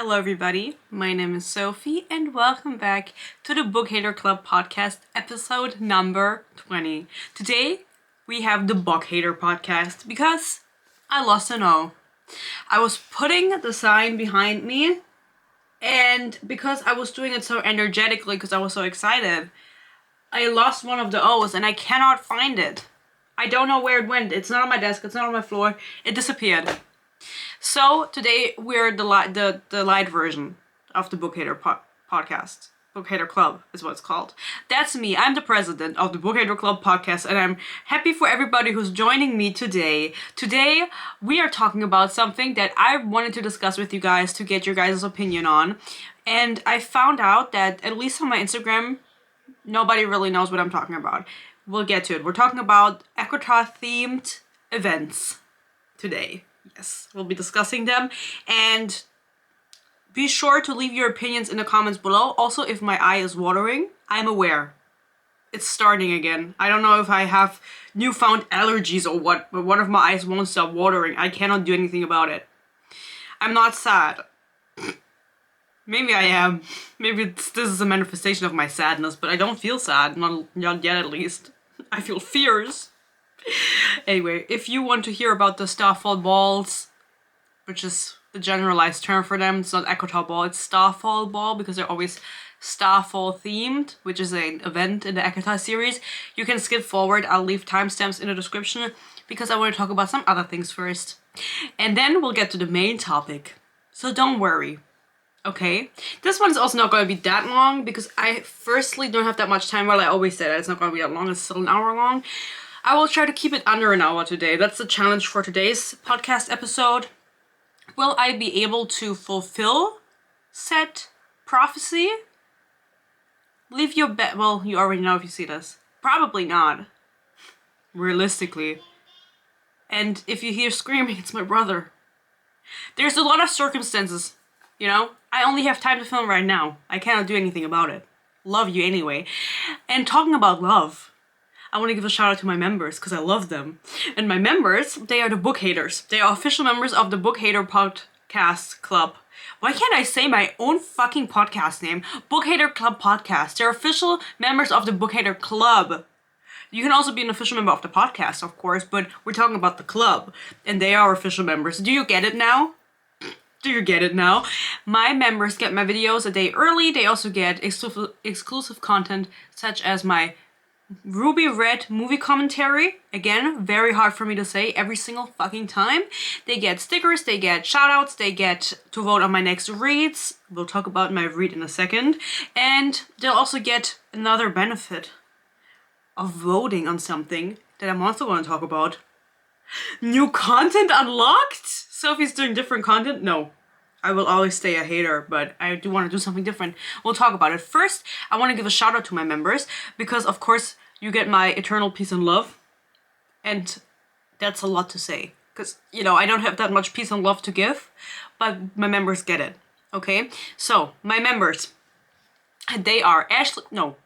Hello everybody, my name is Sophie and welcome back to the Bookhater Club podcast episode number 20. Today we have the Bookhater podcast because I lost an O. I was putting the sign behind me and because I was doing it so energetically because I was so excited, I lost one of the O's and I cannot find it. I don't know where it went. It's not on my desk, it's not on my floor, it disappeared. So today we're the light version of the Bookhater podcast. Bookhater Club is what it's called. That's me. I'm the president of the Bookhater Club podcast and I'm happy for everybody who's joining me today. Today we are talking about something that I wanted to discuss with you guys to get your guys' opinion on. And I found out that, at least on my Instagram, nobody really knows what I'm talking about. We'll get to it. We're talking about Acotar themed events today. Yes, we'll be discussing them, and be sure to leave your opinions in the comments below. Also, if my eye is watering, I'm aware. It's starting again. I don't know if I have newfound allergies or what, but one of my eyes won't stop watering. I cannot do anything about it. I'm not sad. Maybe I am. Maybe this is a manifestation of my sadness, but I don't feel sad. Not yet, at least. I feel fears. Anyway, if you want to hear about the Starfall balls, which is the generalized term for them, it's not Acotar ball, it's Starfall ball because they're always Starfall themed, which is an event in the Acotar series, you can skip forward. I'll leave timestamps in the description because I want to talk about some other things first. And then we'll get to the main topic. So don't worry. Okay? This one's also not going to be that long because I firstly don't have that much time. Well, I always say that it's not going to be that long, it's still an hour long. I will try to keep it under an hour today. That's the challenge for today's podcast episode. Will I be able to fulfill said prophecy? Leave your bet. Well, you already know if you see this. Probably not. Realistically. And if you hear screaming, it's my brother. There's a lot of circumstances, you know? I only have time to film right now. I cannot do anything about it. Love you anyway. And talking about love, I want to give a shout out to my members because I love them. And my members, they are the bookhaters. They are official members of the Bookhater Podcast Club. Why can't I say my own fucking podcast name? Bookhater Club Podcast. They're official members of the Bookhater Club. You can also be an official member of the podcast, of course, but we're talking about the club. And they are official members. Do you get it now? Do you get it now? My members get my videos a day early. They also get exclusive content such as my Ruby Red movie commentary. Again, very hard for me to say every single fucking time. They get stickers, they get shoutouts, they get to vote on my next reads. We'll talk about my read in a second. And they'll also get another benefit of voting on something that I'm also going to talk about. New content unlocked? Sophie's doing different content? No. I will always stay a hater, but I do want to do something different. We'll talk about it. First, I want to give a shout out to my members because, of course, you get my eternal peace and love. And that's a lot to say because, you know, I don't have that much peace and love to give, but my members get it. Okay? So, my members, they are Ashley, no,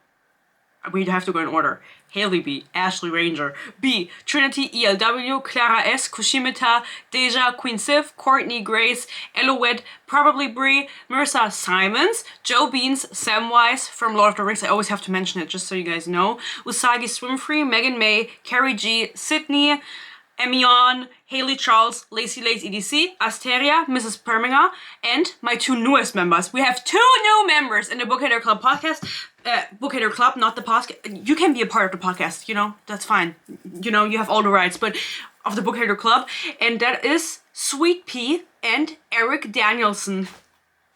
we have to go in order. Haley B, Ashley Ranger, B, Trinity ELW, Clara S, Kushimita, Deja, Queen Civ, Courtney Grace, Eloette, Probably Brie, Marissa Simons, Joe Beans, Samwise from Lord of the Rings, I always have to mention it just so you guys know, Usagi Swimfree, Megan May, Carrie G, Sydney, Emion, Haley Charles, Lacey Lace EDC, Asteria, Mrs. Perminger, and my two newest members. We have two new members in the Bookhater Club podcast. Bookhater Club, not the podcast. You can be a part of the podcast, you know, that's fine. You know, you have all the rights, but of the Bookhater Club. And that is Sweet Pea and Eric Danielson.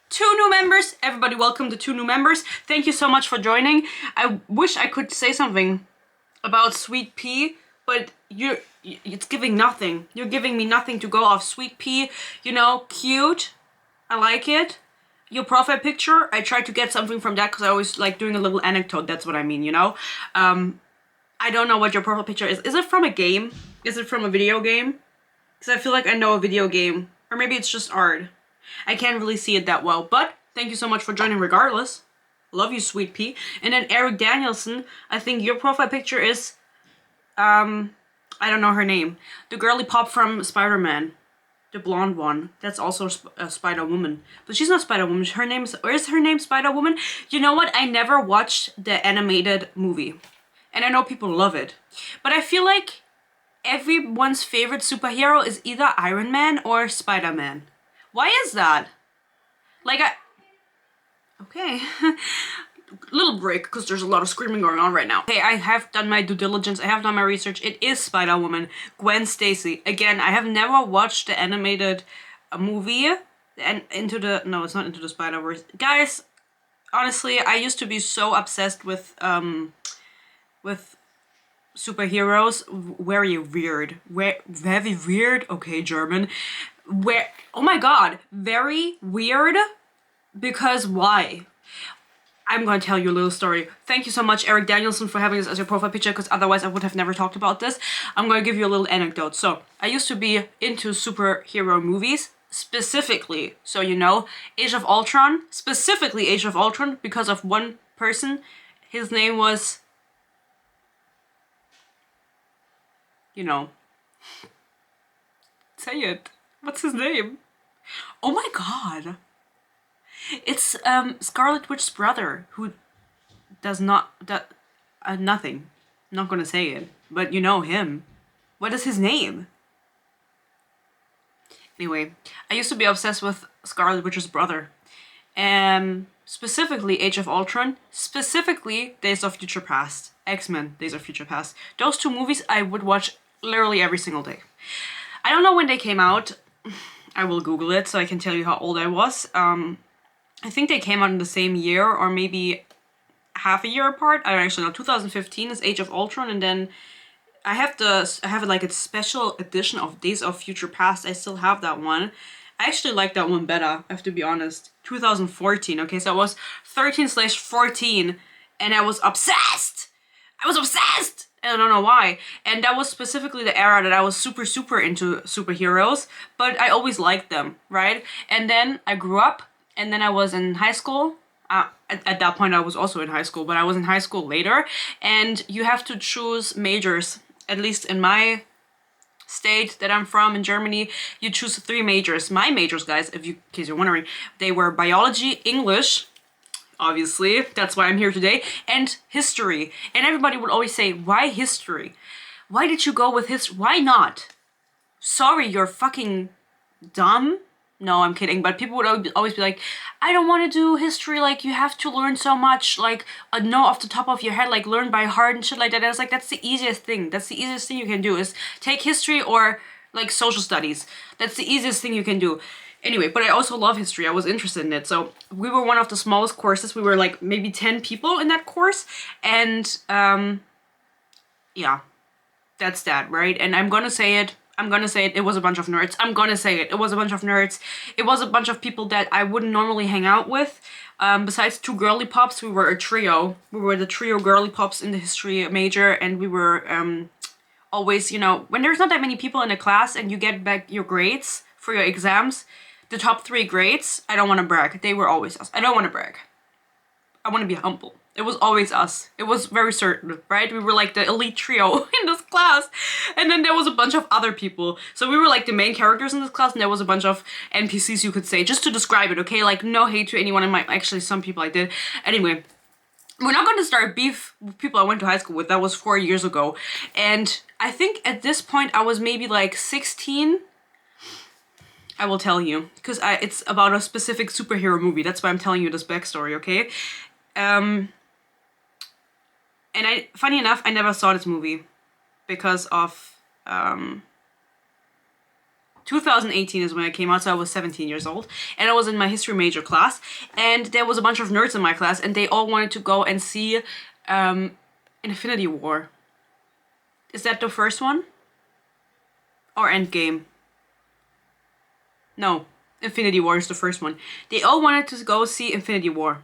Two new members. Everybody welcome the two new members. Thank you so much for joining. I wish I could say something about Sweet Pea, but it's giving nothing. You're giving me nothing to go off. Sweet Pea, you know, cute. I like it. Your profile picture, I tried to get something from that because I always like doing a little anecdote. That's what I mean, you know? I don't know what your profile picture is. Is it from a game? Is it from a video game? Because I feel like I know a video game. Or maybe it's just art. I can't really see it that well. But thank you so much for joining regardless. Love you, Sweet Pea. And then Eric Danielson, I think your profile picture is I don't know her name. The girly pop from Spider-Man. The blonde one. That's also a Spider-Woman. But she's not Spider-Woman. Is her name Spider-Woman? You know what? I never watched the animated movie. And I know people love it. But I feel like everyone's favorite superhero is either Iron Man or Spider-Man. Why is that? Like, okay. Little break, because there's a lot of screaming going on right now. Okay, I have done my due diligence. I have done my research. It is Spider-Woman. Gwen Stacy. Again, I have never watched the animated movie. And no, it's not Into the Spider-Verse. Guys, honestly, I used to be so obsessed with superheroes. Very weird. Very weird. Okay, German. Oh my god. Very weird. Because why? I'm going to tell you a little story. Thank you so much, Eric Danielson, for having this as your profile picture, because otherwise I would have never talked about this. I'm going to give you a little anecdote. So, I used to be into superhero movies, specifically, so you know, Age of Ultron, specifically Age of Ultron, because of one person. His name was, you know, say it. What's his name? Oh my god. It's Scarlet Witch's brother, who does not nothing. I'm not gonna say it, but you know him. What is his name? Anyway, I used to be obsessed with Scarlet Witch's brother, and specifically Age of Ultron, specifically Days of Future Past, X-Men: Days of Future Past. Those two movies I would watch literally every single day. I don't know when they came out. I will Google it so I can tell you how old I was. I think they came out in the same year, or maybe half a year apart. I don't actually know. 2015 is Age of Ultron, and then I have like a special edition of Days of Future Past. I still have that one. I actually like that one better, I have to be honest. 2014, okay, so I was 13/14, and I was obsessed! I was obsessed! I don't know why. And that was specifically the era that I was super into superheroes, but I always liked them, right? And then I grew up, and then I was in high school. At that point I was also in high school, but I was in high school later, and you have to choose majors. At least in my state that I'm from, in Germany, you choose 3 majors. My majors, guys, in case you're wondering, they were biology, English, obviously, that's why I'm here today, and history. And everybody would always say, why history? Why did you go with history? Why not? Sorry, you're fucking dumb? No, I'm kidding, but people would always be like, I don't want to do history, like, you have to learn so much, like, know off the top of your head, like, learn by heart and shit like that. And I was like, that's the easiest thing. That's the easiest thing you can do, is take history or, like, social studies. That's the easiest thing you can do. Anyway, but I also love history. I was interested in it. So we were one of the smallest courses. We were, like, maybe 10 people in that course. And, yeah, that's that, right? And I'm gonna say it. It was a bunch of nerds. I'm gonna say it. It was a bunch of nerds. It was a bunch of people that I wouldn't normally hang out with. Besides 2 girly pops, we were a trio. We were the trio girly pops in the history major, and we were always, you know, when there's not that many people in a class and you get back your grades for your exams, the top 3 grades, I don't want to brag. They were always us. I don't want to brag. I want to be humble. It was always us. It was very certain, right? We were like the elite trio in this class. And then there was a bunch of other people. So we were like the main characters in this class, and there was a bunch of NPCs, you could say, just to describe it, okay? Like, no hate to anyone in my... Actually, some people I did. Anyway, we're not going to start beef with people I went to high school with. That was 4 years ago. And I think at this point I was maybe like 16. I will tell you, because it's about a specific superhero movie. That's why I'm telling you this backstory, okay? And funny enough, I never saw this movie because of 2018 is when it came out, so I was 17 years old, and I was in my history major class, and there was a bunch of nerds in my class, and they all wanted to go and see Infinity War. Is that the first one? Or Endgame? No, Infinity War is the first one. They all wanted to go see Infinity War.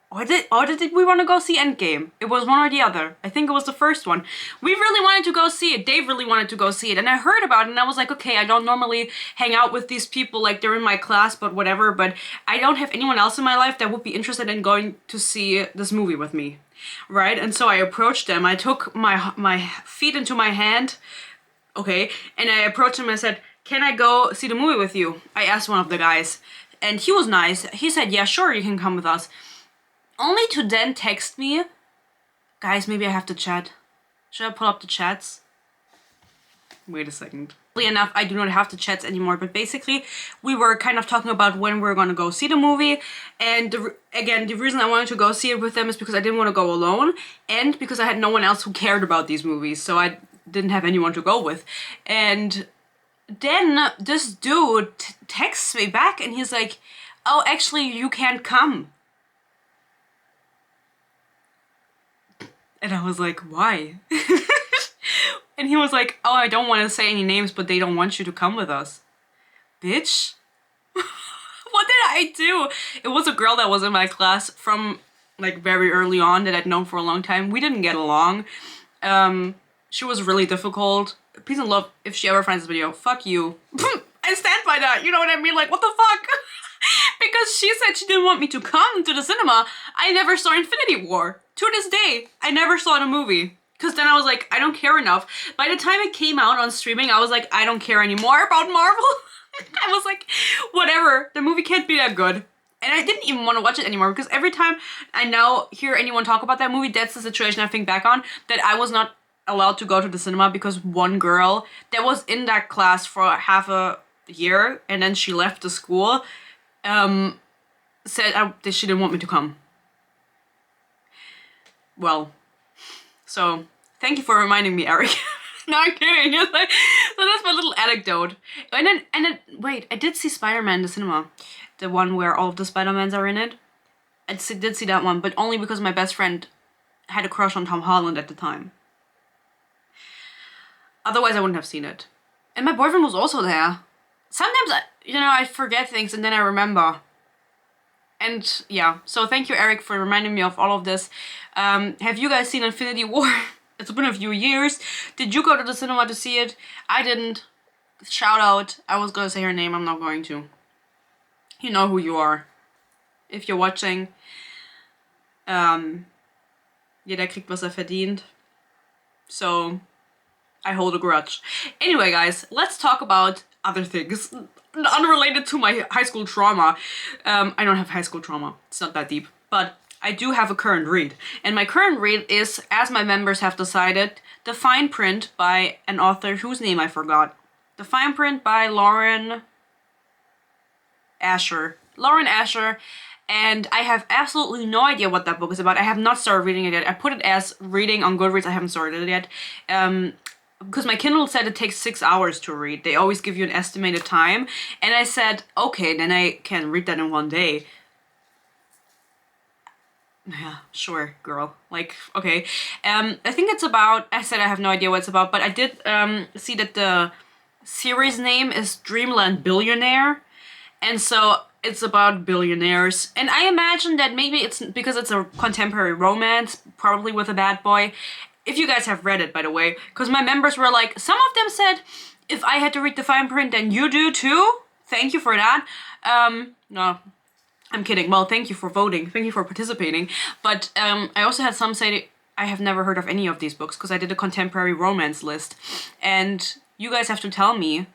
Or did we want to go see Endgame? It was one or the other. I think it was the first one. We really wanted to go see it. Dave really wanted to go see it. And I heard about it, and I was like, okay, I don't normally hang out with these people, like, they're in my class, but whatever. But I don't have anyone else in my life that would be interested in going to see this movie with me, right? And so I approached them. I took my feet into my hand, okay, and I approached them and I said, can I go see the movie with you? I asked one of the guys, and he was nice. He said, yeah, sure, you can come with us. Only to then text me, guys, maybe I have to chat. Should I pull up the chats? Wait a second. Enough, I do not have the chats anymore, but basically we were kind of talking about when we're gonna go see the movie, and again, the reason I wanted to go see it with them is because I didn't want to go alone, and because I had no one else who cared about these movies, so I didn't have anyone to go with. And then this dude texts me back and he's like, oh, actually you can't come. And I was like, why? And he was like, oh, I don't want to say any names, but they don't want you to come with us. Bitch? What did I do? It was a girl that was in my class from like very early on that I'd known for a long time. We didn't get along. She was really difficult. Peace and love, if she ever finds this video, fuck you. I stand by that, you know what I mean? Like, what the fuck? Because she said she didn't want me to come to the cinema. I never saw Infinity War. To this day, I never saw the movie. Because then I was like, I don't care enough. By the time it came out on streaming, I was like, I don't care anymore about Marvel. I was like, whatever, the movie can't be that good. And I didn't even want to watch it anymore because every time I now hear anyone talk about that movie, that's the situation I think back on, that I was not allowed to go to the cinema because one girl that was in that class for half a year and then she left the school, said that she didn't want me to come. Well, so thank you for reminding me, Eric. No, I'm kidding. It's like, so that's my little anecdote. And then wait, I did see Spider-Man in the cinema, the one where all of the Spider-Mans are in it. I did see that one, but only because my best friend had a crush on Tom Holland at the time. Otherwise, I wouldn't have seen it. And my boyfriend was also there. Sometimes, I forget things and then I remember. And yeah, so thank you, Eric, for reminding me of all of this. Have you guys seen Infinity War? It's been a few years. Did you go to the cinema to see it? I didn't. Shout out. I was gonna say her name, I'm not going to. You know who you are. If you're watching. Jeder kriegt, was verdient. So, I hold a grudge. Anyway, guys, let's talk about other things. Unrelated to my high school trauma. I don't have high school trauma. It's not that deep. But I do have a current read. And my current read is, as my members have decided, The Fine Print by an author whose name I forgot. The Fine Print by Lauren Asher. Lauren Asher. And I have absolutely no idea what that book is about. I have not started reading it yet. I put it as reading on Goodreads. I haven't started it yet. Because my Kindle said it takes 6 hours to read. They always give you an estimated time. And I said, okay, then I can read that in one day. Yeah, sure, girl. Like, okay. I think it's about, I said I have no idea what it's about, but I did see that the series name is Dreamland Billionaire. And so it's about billionaires. And I imagine that maybe it's because it's a contemporary romance, probably with a bad boy. If you guys have read it, by the way, because my members were like, some of them said, if I had to read the fine print, then you do too. Thank you for that. No, I'm kidding. Well, thank you for voting. Thank you for participating. But I also had some say I have never heard of any of these books because I did a contemporary romance list. And you guys have to tell me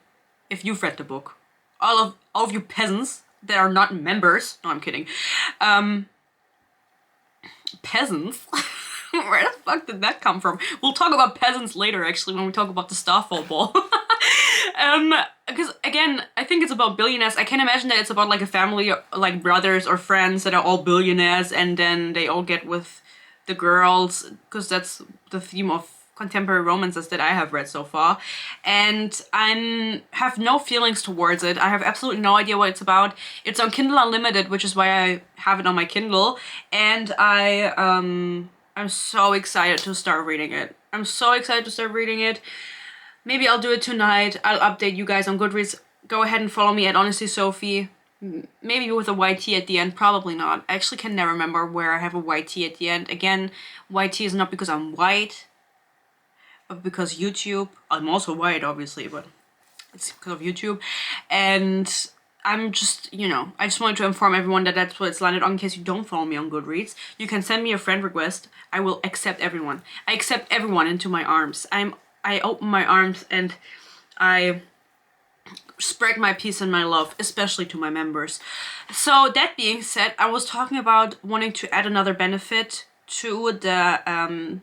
if you've read the book. All of you peasants that are not members. No, I'm kidding. Peasants? Where the fuck did that come from? We'll talk about peasants later, actually, when we talk about the Starfall ball. Because, again, I think it's about billionaires. I can imagine that it's about, like, a family, like, brothers or friends that are all billionaires, and then they all get with the girls, because that's the theme of contemporary romances that I have read so far. And I have no feelings towards it. I have absolutely no idea what it's about. It's on Kindle Unlimited, which is why I have it on my Kindle. And I'm so excited to start reading it. I'm so excited to start reading it. Maybe I'll do it tonight. I'll update you guys on Goodreads. Go ahead and follow me at Honestly Sophie. Maybe with a YT at the end. Probably not. I actually can never remember where I have a YT at the end. Again, YT is not because I'm white, but because YouTube. I'm also white, obviously, but it's because of YouTube. And I'm just, I just wanted to inform everyone that that's what it's landed on in case you don't follow me on Goodreads. You can send me a friend request. I will accept everyone. I accept everyone into my arms. I open my arms and I spread my peace and my love, especially to my members. So that being said, I was talking about wanting to add another benefit to the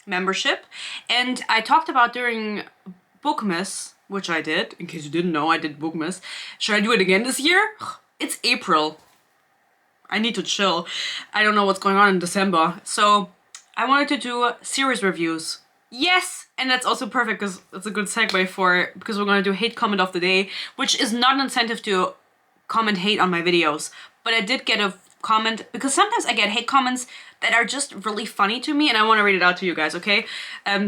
membership, and I talked about during Bookmas, which I did. In case you didn't know, I did Bookmas. Should I do it again this year? It's April. I need to chill. I don't know what's going on in December. So I wanted to do series reviews. Yes! And that's also perfect because it's a good segue because we're going to do hate comment of the day, which is not an incentive to comment hate on my videos. But I did get a comment, because sometimes I get hate comments that are just really funny to me and I want to read it out to you guys, okay?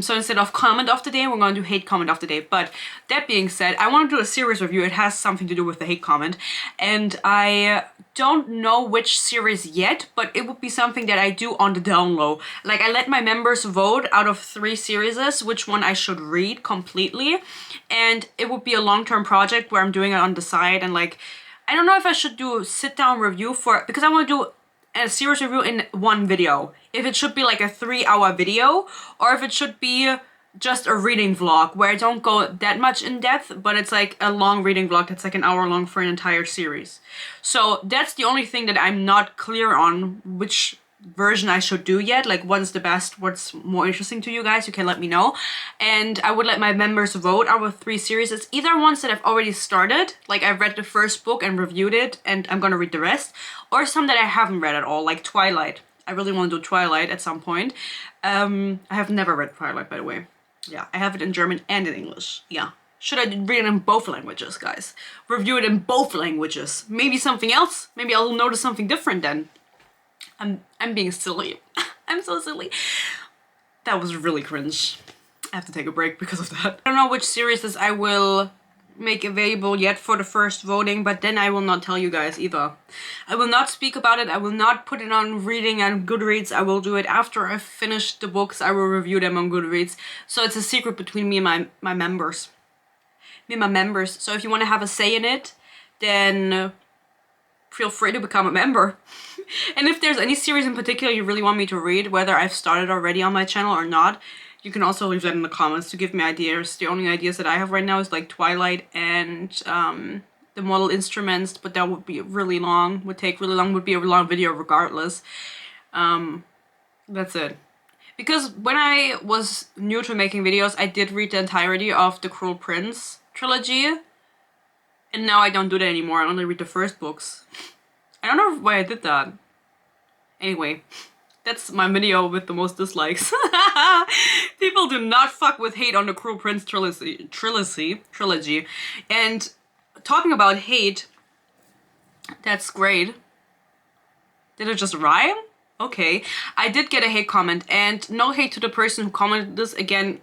So instead of comment of the day, we're going to do hate comment of the day. But that being said, I want to do a series review. It has something to do with the hate comment. And I don't know which series yet, but it would be something that I do on the down low. Like, I let my members vote out of 3 series which one I should read completely. And it would be a long-term project where I'm doing it on the side, and like, I don't know if I should do a sit-down review for it, because I want to do a series review in one video. If it should be like a 3-hour video, or if it should be just a reading vlog where I don't go that much in depth, but it's like a long reading vlog that's like an hour long for an entire series. So that's the only thing that I'm not clear on, which version I should do yet. Like, what is the best, what's more interesting to you guys, you can let me know. And I would let my members vote out of 3 series. It's either ones that I've already started, like I've read the first book and reviewed it and I'm gonna read the rest, or some that I haven't read at all, like Twilight. I really want to do Twilight at some point. I have never read Twilight, by the way. Yeah, I have it in German and in English. Yeah. Should I read it in both languages, guys? Review it in both languages. Maybe something else? Maybe I'll notice something different then. I'm being silly. I'm so silly. That was really cringe. I have to take a break because of that. I don't know which series I will make available yet for the first voting, but then I will not tell you guys either. I will not speak about it. I will not put it on reading on Goodreads. I will do it after I've finished the books. I will review them on Goodreads. So it's a secret between me and my members. Me and my members. So if you want to have a say in it, then feel free to become a member. And if there's any series in particular you really want me to read, whether I've started already on my channel or not, you can also leave that in the comments to give me ideas. The only ideas that I have right now is like Twilight and the Model Instruments, but that would be really long, would take really long, would be a long video regardless. That's it. Because when I was new to making videos, I did read the entirety of the Cruel Prince trilogy. And now I don't do that anymore. I only read the first books. I don't know why I did that. Anyway, that's my video with the most dislikes. People do not fuck with hate on the Cruel Prince trilogy. And talking about hate, that's great. Did it just rhyme? Okay. I did get a hate comment, and no hate to the person who commented this. Again,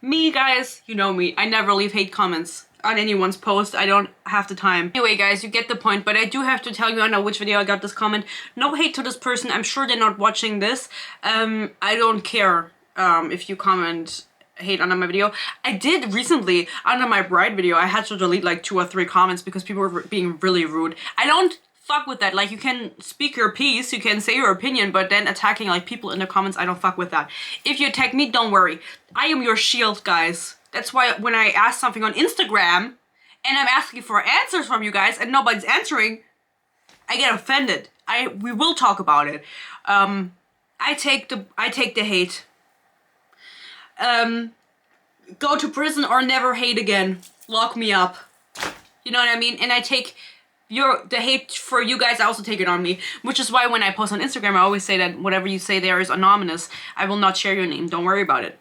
me, guys, you know me. I never leave hate comments on anyone's post. I don't have the time. Anyway, guys, you get the point, but I do have to tell you, I know which video I got this comment. No hate to this person. I'm sure they're not watching this. I don't care if you comment hate under my video. I did recently, under my bride video, I had to delete like 2 or 3 comments because people were being really rude. I don't fuck with that. Like, you can speak your piece, you can say your opinion, but then attacking like people in the comments, I don't fuck with that. If you attack me, don't worry. I am your shield, guys. That's why when I ask something on Instagram and I'm asking for answers from you guys and nobody's answering, I get offended. We will talk about it. I take the hate. Go to prison or never hate again. Lock me up. You know what I mean? And I take the hate for you guys, I also take it on me. Which is why when I post on Instagram, I always say that whatever you say there is anonymous. I will not share your name. Don't worry about it.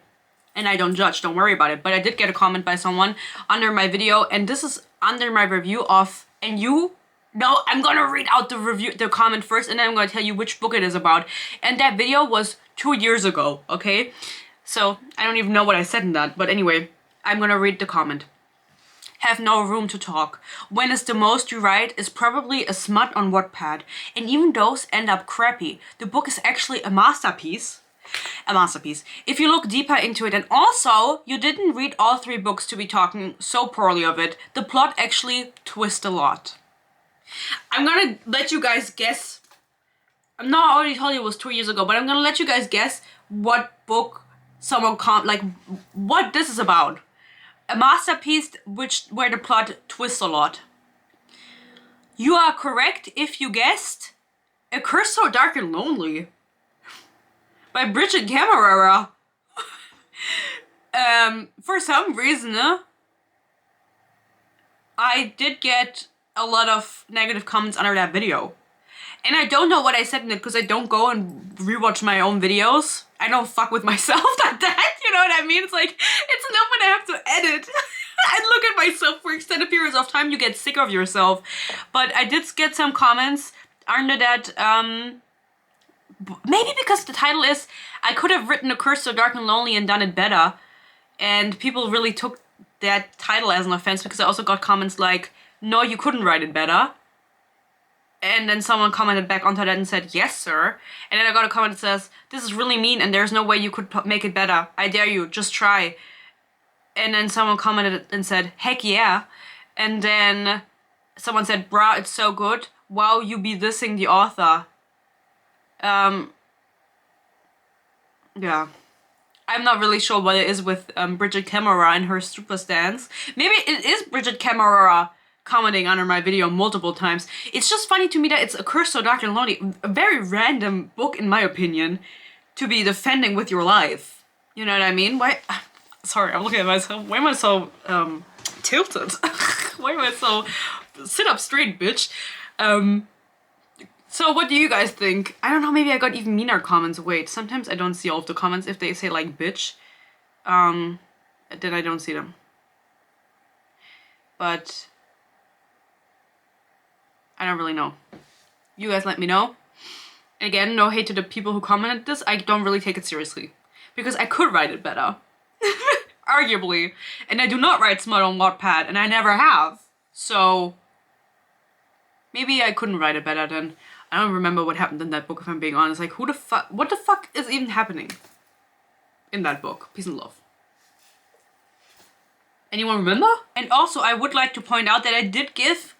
And I don't judge, don't worry about it. But I did get a comment by someone under my video, and this is under my review of, and you, no, I'm gonna read out the comment first, and then I'm gonna tell you which book it is about. And that video was 2 years ago, okay? So, I don't even know what I said in that, but anyway, I'm gonna read the comment. Have no room to talk. When is the most you write is probably a smut on Wattpad, and even those end up crappy. The book is actually a masterpiece. A masterpiece. If you look deeper into it, and also, you didn't read all 3 books to be talking so poorly of it. The plot actually twists a lot. I'm gonna let you guys guess. I already told you it was 2 years ago, but I'm gonna let you guys guess what book someone what this is about. A masterpiece where the plot twists a lot. You are correct if you guessed A Curse So Dark and Lonely by Bridget Camerara. For some reason, I did get a lot of negative comments under that video. And I don't know what I said in it because I don't go and rewatch my own videos. I don't fuck with myself like that, you know what I mean? It's like, it's enough when I have to edit. I look at myself for extended periods of time, you get sick of yourself. But I did get some comments under that, maybe because the title is, I could have written A Curse So Dark and Lonely and done it better. And people really took that title as an offense because I also got comments like, no, you couldn't write it better. And then someone commented back onto that and said, yes, sir. And then I got a comment that says, this is really mean and there's no way you could make it better. I dare you, just try. And then someone commented and said, heck yeah. And then someone said, brah, it's so good. Wow, you be dissing the author. Yeah. I'm not really sure what it is with Bridget Camerara and her super stance. Maybe it is Bridget Camerara commenting under my video multiple times. It's just funny to me that it's A Curse So Dark and Lonely, a very random book in my opinion, to be defending with your life. You know what I mean? Why? Sorry, I'm looking at myself. Why am I so tilted? Why am I so... Sit up straight, bitch. So what do you guys think? I don't know, maybe I got even meaner comments. Wait, sometimes I don't see all of the comments if they say like bitch. Then I don't see them. But I don't really know. You guys let me know. Again, no hate to the people who commented this. I don't really take it seriously. Because I could write it better. Arguably. And I do not write smut on Wattpad, and I never have. So maybe I couldn't write it better then. I don't remember what happened in that book, if I'm being honest. Like, who the fuck, what the fuck is even happening in that book? Peace and love. Anyone remember? And also, I would like to point out that I did give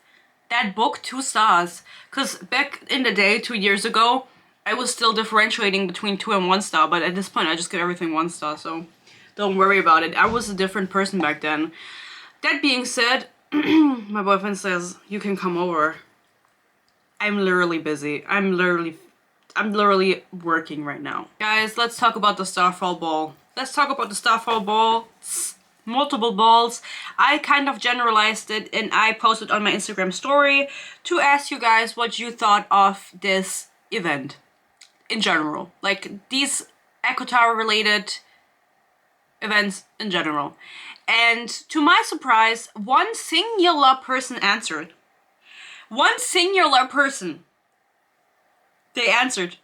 that book 2 stars. Because back in the day, 2 years ago, I was still differentiating between 2 and 1 star. But at this point, I just give everything 1 star, so don't worry about it. I was a different person back then. That being said, my boyfriend says, you can come over. I'm literally busy. I'm literally working right now. Guys, let's talk about the Starfall ball. Let's talk about the Starfall ball. Multiple balls. I kind of generalized it and I posted on my Instagram story to ask you guys what you thought of this event in general. Like these Acotar related events in general. And to my surprise, one singular person answered. One singular person. They answered.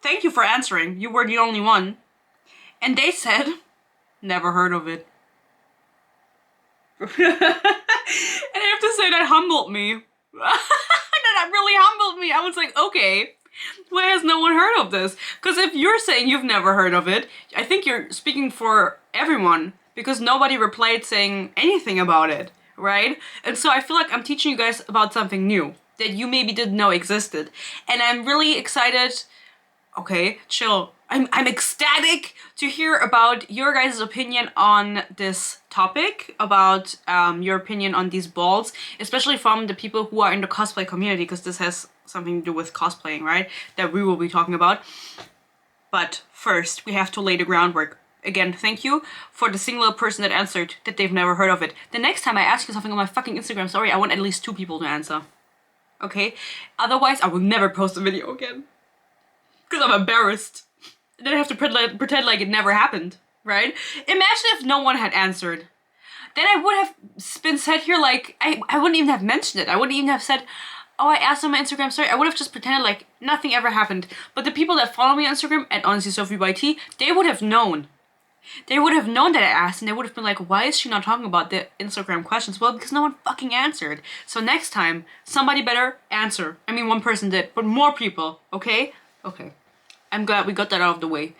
Thank you for answering. You were the only one. And they said, never heard of it. And I have to say that humbled me. That really humbled me. I was like, okay, why has no one heard of this? Because if you're saying you've never heard of it, I think you're speaking for everyone. Because nobody replied saying anything about it. Right? And so I feel like I'm teaching you guys about something new that you maybe didn't know existed. And I'm really excited. Okay, chill. I'm ecstatic to hear about your guys' opinion on this topic, about your opinion on these balls, especially from the people who are in the cosplay community, because this has something to do with cosplaying, right? That we will be talking about. But first, we have to lay the groundwork. Again, thank you for the singular person that answered that they've never heard of it. The next time I ask you something on my fucking Instagram story, I want at least 2 people to answer. Okay? Otherwise, I will never post a video again. Because I'm embarrassed. Then I have to pretend like it never happened, right? Imagine if no one had answered. Then I would have been said here like, I wouldn't even have mentioned it. I wouldn't even have said, oh, I asked on my Instagram story. I would have just pretended like nothing ever happened. But the people that follow me on Instagram, at HonestlySophieByT, they would have known. They would have known that I asked and they would have been like, why is she not talking about the Instagram questions? Well, because no one fucking answered. So next time, somebody better answer. I mean, one person did, but more people, okay? Okay. I'm glad we got that out of the way.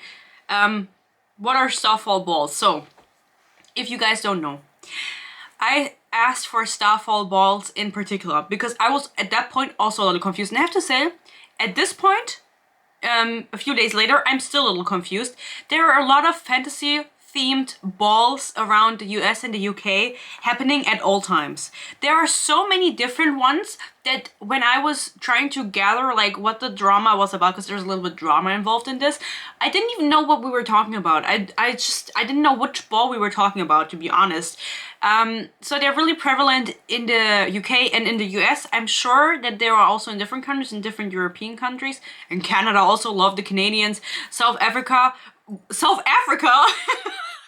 What are Starfall balls? So, if you guys don't know, I asked for Starfall balls in particular because I was at that point also a little confused. And I have to say, at this point, a few days later, I'm still a little confused. There are a lot of fantasy themed balls around the US and the UK happening at all times. There are so many different ones that when I was trying to gather like what the drama was about, because there's a little bit of drama involved in this, I didn't even know what we were talking about. I didn't know which ball we were talking about, to be honest. So they're really prevalent in the UK and in the US. I'm sure that there are also in different countries, in different European countries. And Canada also, love the Canadians. South Africa.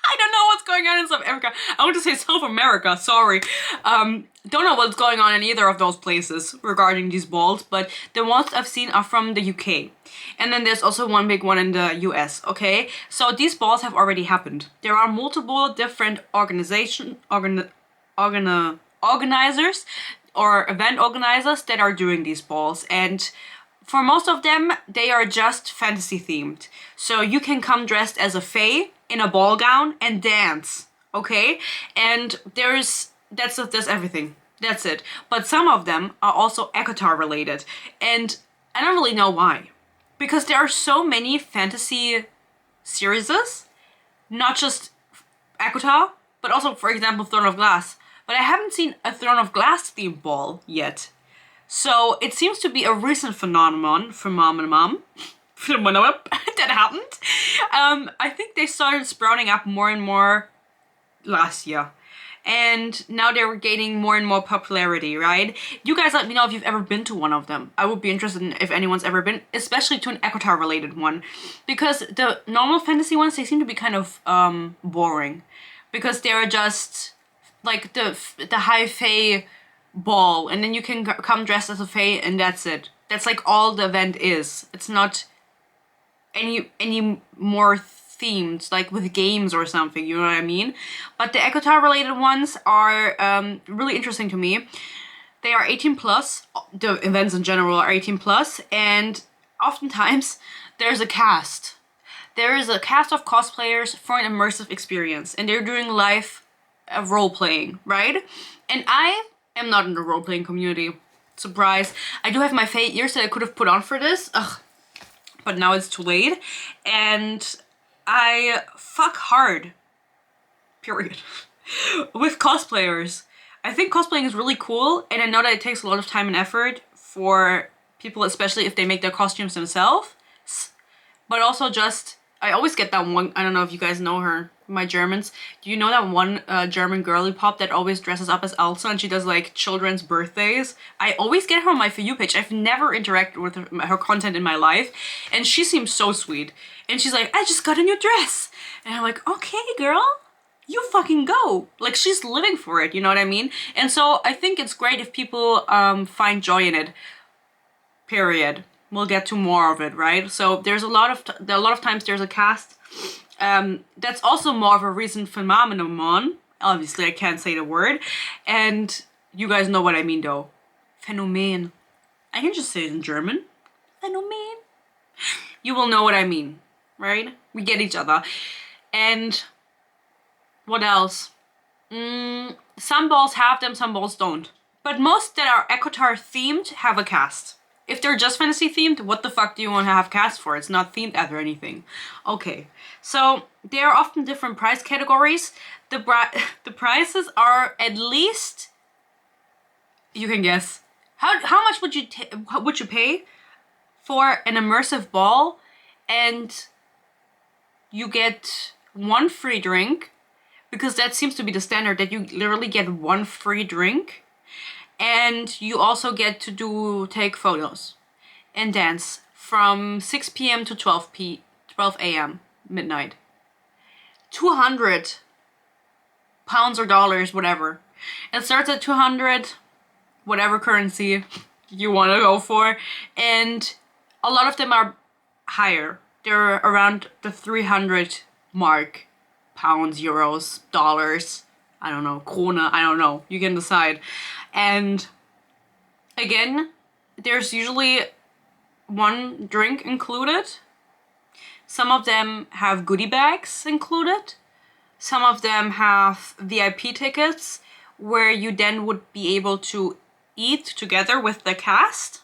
I don't know what's going on in South Africa. I want to say South America, sorry. Don't know what's going on in either of those places regarding these balls, but the ones I've seen are from the UK. And then there's also one big one in the US, okay? So these balls have already happened. There are multiple different organizers or event organizers that are doing these balls, and for most of them, they are just fantasy themed. So you can come dressed as a fae in a ball gown and dance, okay? And that's everything. That's it. But some of them are also Acotar related. And I don't really know why. Because there are so many fantasy series, not just Acotar, but also, for example, Throne of Glass. But I haven't seen a Throne of Glass themed ball yet. So it seems to be a recent phenomenon that happened. I think they started sprouting up more and more last year. And now they're gaining more and more popularity, right? You guys let me know if you've ever been to one of them. I would be interested in if anyone's ever been, especially to an Acotar related one. Because the normal fantasy ones, they seem to be kind of boring. Because they're just like the high fae ball, and then you can come dressed as a fae, and that's it. That's like all the event is. It's not any more themed, like with games or something, you know what I mean? But the Acotar related ones are really interesting to me. They are 18 plus. The events in general are 18 plus, and oftentimes there's a cast. There is a cast of cosplayers for an immersive experience, and they're doing live role playing, right? And I am not in the role-playing community. Surprise. I do have my fake ears that I could have put on for this. Ugh. But now it's too late. And I fuck hard. Period. With cosplayers. I think cosplaying is really cool, and I know that it takes a lot of time and effort for people, especially if they make their costumes themselves. But also just, I always get that one, I don't know if you guys know her, my Germans. Do you know that one German girly pop that always dresses up as Elsa and she does like children's birthdays? I always get her on my For You page. I've never interacted with her content in my life, and she seems so sweet. And she's like, I just got a new dress. And I'm like, okay, girl, you fucking go. Like, she's living for it, you know what I mean? And so I think it's great if people find joy in it, period. We'll get to more of it, right? So there's a lot of times there's a cast. That's also more of a recent phenomenon. Obviously, I can't say the word. And you guys know what I mean, though. Phänomen. I can just say it in German. Phänomen. You will know what I mean, right? We get each other. And what else? Some balls have them, some balls don't. But most that are Acotar themed have a cast. If they're just fantasy themed, what the fuck do you want to have cast for? It's not themed or anything. Okay, so there are often different price categories. The prices are at least, you can guess, how much would you pay for an immersive ball, and you get one free drink, because that seems to be the standard, that you literally get one free drink. And you also get to take photos and dance from 6 p.m. to 12 a.m. midnight. 200 pounds or dollars, whatever. It starts at 200, whatever currency you want to go for. And a lot of them are higher. They're around the 300 mark. Pounds, euros, dollars, I don't know, krona, I don't know. You can decide. And again, there's usually one drink included. Some of them have goodie bags included. Some of them have VIP tickets where you then would be able to eat together with the cast.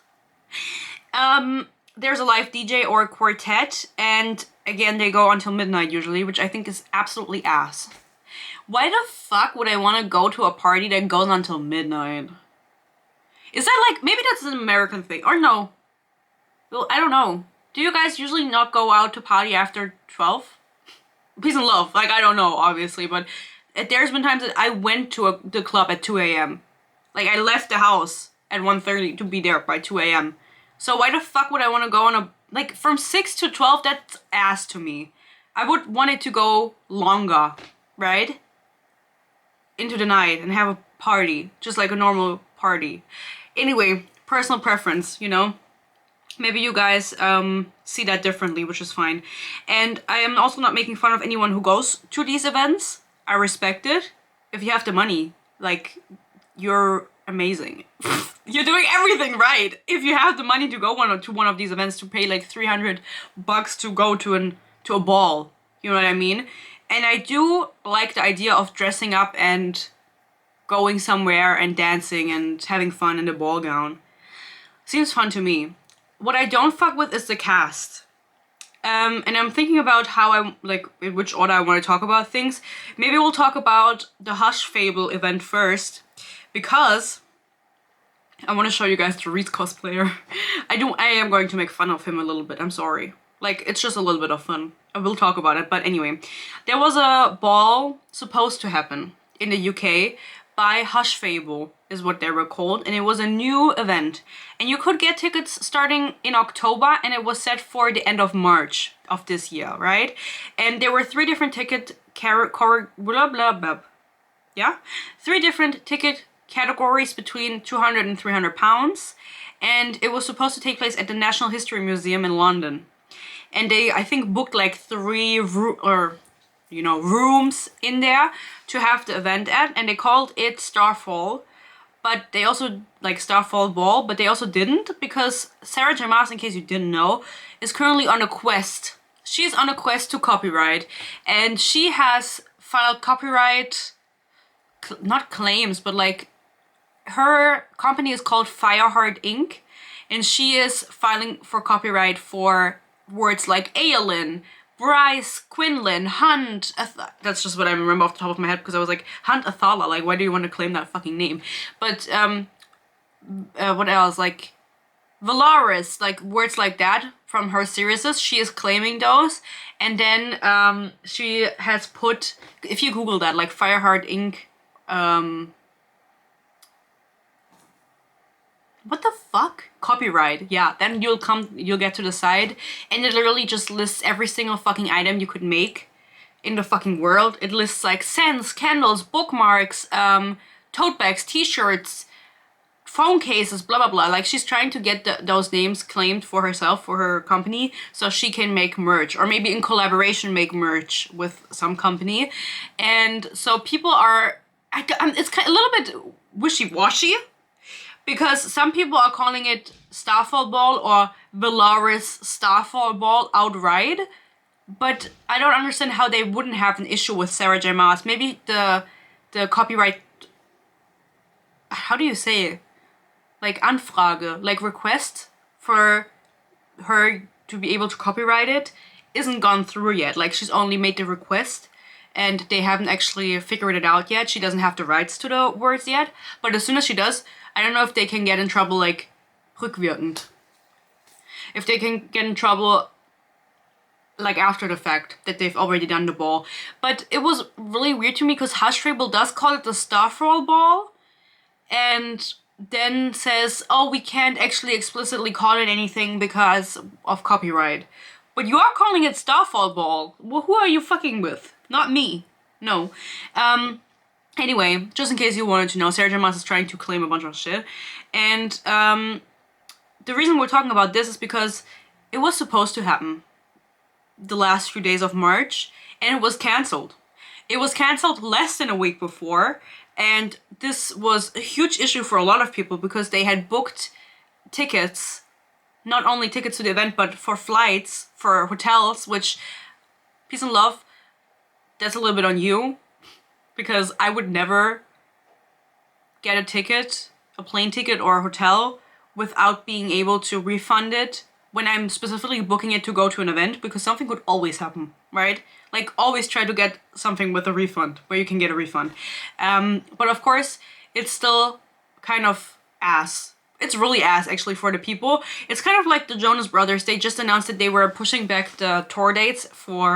There's a live DJ or a quartet, and Again, they go until midnight usually, which I think is absolutely ass. Why the fuck would I want to go to a party that goes until midnight? Is that like, maybe that's an American thing, or no? Well, I don't know. Do you guys usually not go out to party after 12? Peace and love, like, I don't know, obviously, but there's been times that I went to the club at 2 a.m. Like, I left the house at 1:30 to be there by 2 a.m. So why the fuck would I want to go on a, like, from 6 to 12, that's ass to me. I would want it to go longer, right? Into the night and have a party, just like a normal party. Anyway, personal preference, you know? Maybe you guys see that differently, which is fine. And I am also not making fun of anyone who goes to these events. I respect it. If you have the money, like, you're amazing. You're doing everything right. If you have the money to go to one of these events, to pay like $300 to go to a ball, you know what I mean? And I do like the idea of dressing up and going somewhere and dancing and having fun in a ball gown. Seems fun to me. What I don't fuck with is the cast. And I'm thinking about how in which order I want to talk about things. Maybe we'll talk about the Hush Fable event first, because I want to show you guys the Reese cosplayer. I am going to make fun of him a little bit, I'm sorry. Like, it's just a little bit of fun. I will talk about it, but anyway. There was a ball supposed to happen in the UK by Hush Fable, is what they were called, and it was a new event. And you could get tickets starting in October, and it was set for the end of March of this year, right? And there were 3 different ticket yeah? 3 different ticket categories between 200 and 300 pounds, and it was supposed to take place at the National History Museum in London. And they, I think, booked like 3 rooms in there to have the event at, and they called it Starfall, but they also, like, Starfall Ball, but they also didn't, because Sarah J. Maas, in case you didn't know, is currently on a quest. She's on a quest to copyright, and she has filed copyright, not claims, but like, her company is called Fireheart Inc., and she is filing for copyright for words like Aelin, Bryce, Quinlan, Hunt, that's just what I remember off the top of my head, because I was like, Hunt Athala, like, why do you want to claim that fucking name? But, what else, like, Valaris, like, words like that from her series, she is claiming those, and then, she has put, if you Google that, like, Fireheart Inc., what the fuck? Copyright. Yeah, then you'll get to the site, and it literally just lists every single fucking item you could make in the fucking world. It lists like scents, candles, bookmarks, tote bags, t-shirts, phone cases, blah blah blah. Like, she's trying to get those names claimed for herself, for her company, so she can make merch, or maybe in collaboration make merch with some company. And so people are, it's kind of a little bit wishy-washy, because some people are calling it Starfall Ball or Valaris Starfall Ball outright, but I don't understand how they wouldn't have an issue with Sarah J. Maas. Maybe the copyright, how do you say it? Like, Anfrage, like request for her to be able to copyright it isn't gone through yet. Like, she's only made the request, and they haven't actually figured it out yet. She doesn't have the rights to the words yet, but as soon as she does, I don't know if they can get in trouble, like, rückwirkend. If they can get in trouble, like, after the fact, that they've already done the ball. But it was really weird to me, because Hush Fable does call it the Starfall Ball, and then says, oh, we can't actually explicitly call it anything because of copyright. But you are calling it Starfall Ball. Well, who are you fucking with? Not me. No. Anyway, just in case you wanted to know, Sarah J. Maas is trying to claim a bunch of shit. And the reason we're talking about this is because it was supposed to happen the last few days of March, and it was cancelled. It was cancelled less than a week before, and this was a huge issue for a lot of people, because they had booked tickets, not only tickets to the event, but for flights, for hotels, which, peace and love, that's a little bit on you. Because I would never get a ticket, a plane ticket or a hotel, without being able to refund it when I'm specifically booking it to go to an event, because something could always happen, right? Like, always try to get something with a refund, where you can get a refund. But of course, it's still kind of ass. It's really ass, actually, for the people. It's kind of like the Jonas Brothers. They just announced that they were pushing back the tour dates for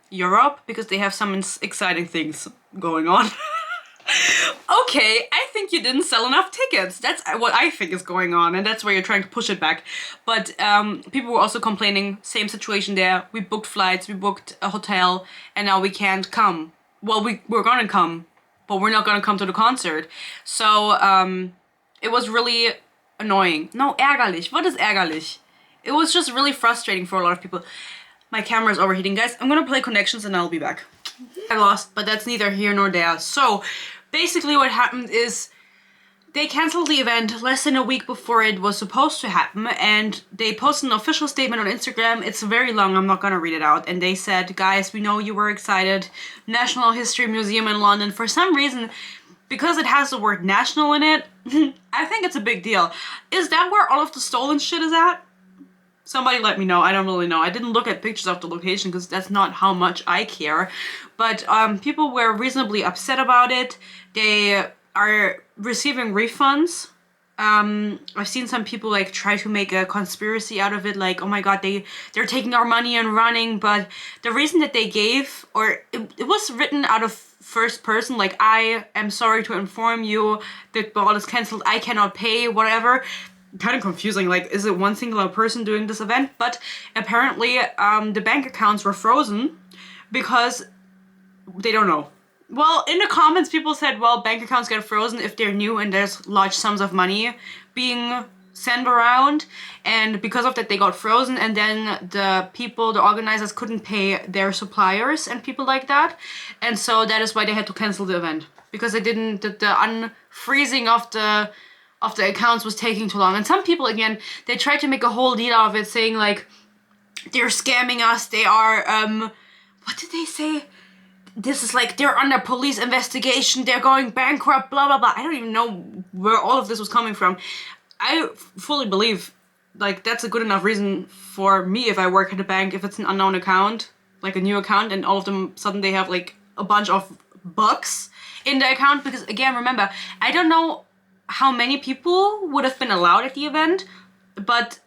Europe because they have some exciting things going on. Okay, I think you didn't sell enough tickets. That's what I think is going on, and that's why you're trying to push it back. But people were also complaining, same situation there. We booked flights, we booked a hotel, and now we can't come. Well, we're gonna come, but we're not gonna come to the concert. So it was really annoying. No, ärgerlich. What is ärgerlich? It was just really frustrating for a lot of people. My camera is overheating, guys. I'm gonna play Connections and I'll be back. I lost, but that's neither here nor there. So basically what happened is they canceled the event less than a week before it was supposed to happen, and they posted an official statement on Instagram. It's very long, I'm not gonna read it out. And they said, guys, we know you were excited. National History Museum in London. For some reason, because it has the word national in it, I think it's a big deal. Is that where all of the stolen shit is at? Somebody let me know. I don't really know. I didn't look at pictures of the location because that's not how much I care. But people were reasonably upset about it. They are receiving refunds. I've seen some people like try to make a conspiracy out of it, like, oh my god, they're taking our money and running. But the reason that they gave, or it was written out of first person, like, I am sorry to inform you that ball is cancelled, I cannot pay, whatever. Kind of confusing, like, is it one singular person doing this event? But apparently the bank accounts were frozen because they don't know. Well, in the comments people said, well, bank accounts get frozen if they're new and there's large sums of money being sent around, and because of that they got frozen, and then the organizers couldn't pay their suppliers and people like that, and so that is why they had to cancel the event, because they didn't, the unfreezing of the accounts was taking too long. And some people, again, they tried to make a whole deal out of it, saying like, they're scamming us, they are, what did they say? This is like, they're under police investigation, they're going bankrupt, blah, blah, blah. I don't even know where all of this was coming from. I fully believe, like, that's a good enough reason for me if I work at a bank, if it's an unknown account, like a new account, and all of them suddenly have like a bunch of bucks in the account. Because again, remember, I don't know how many people would have been allowed at the event, but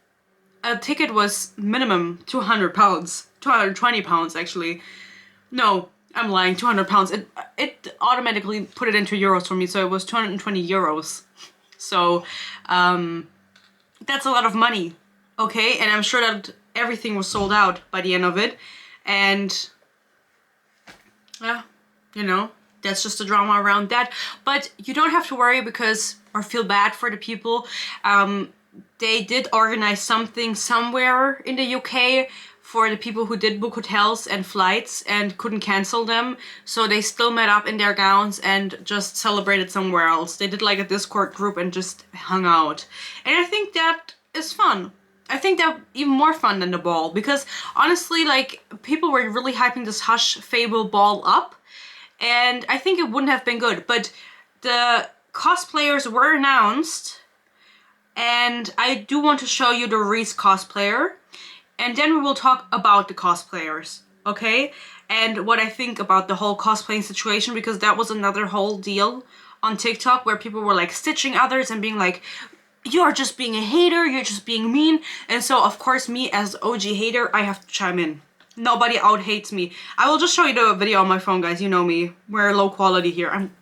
a ticket was minimum £200, £220 actually. No, I'm lying, £200. It automatically put it into euros for me, so it was 220 euros. So that's a lot of money, okay? And I'm sure that everything was sold out by the end of it. And yeah, you know, that's just the drama around that. But you don't have to worry because, or feel bad for the people. They did organize something somewhere in the UK for the people who did book hotels and flights and couldn't cancel them. So they still met up in their gowns and just celebrated somewhere else. They did like a Discord group and just hung out. And I think that is fun. I think that even more fun than the ball, because honestly, like, people were really hyping this Hush Fable ball up, and I think it wouldn't have been good. But the cosplayers were announced, and I do want to show you the Reese cosplayer, and then we will talk about the cosplayers, okay? And what I think about the whole cosplaying situation, because that was another whole deal on TikTok where people were like stitching others and being like, you're just being a hater, you're just being mean. And so of course, me as OG hater, I have to chime in. Nobody out hates me. I will just show you the video on my phone, guys. You know me. We're low quality here. I'm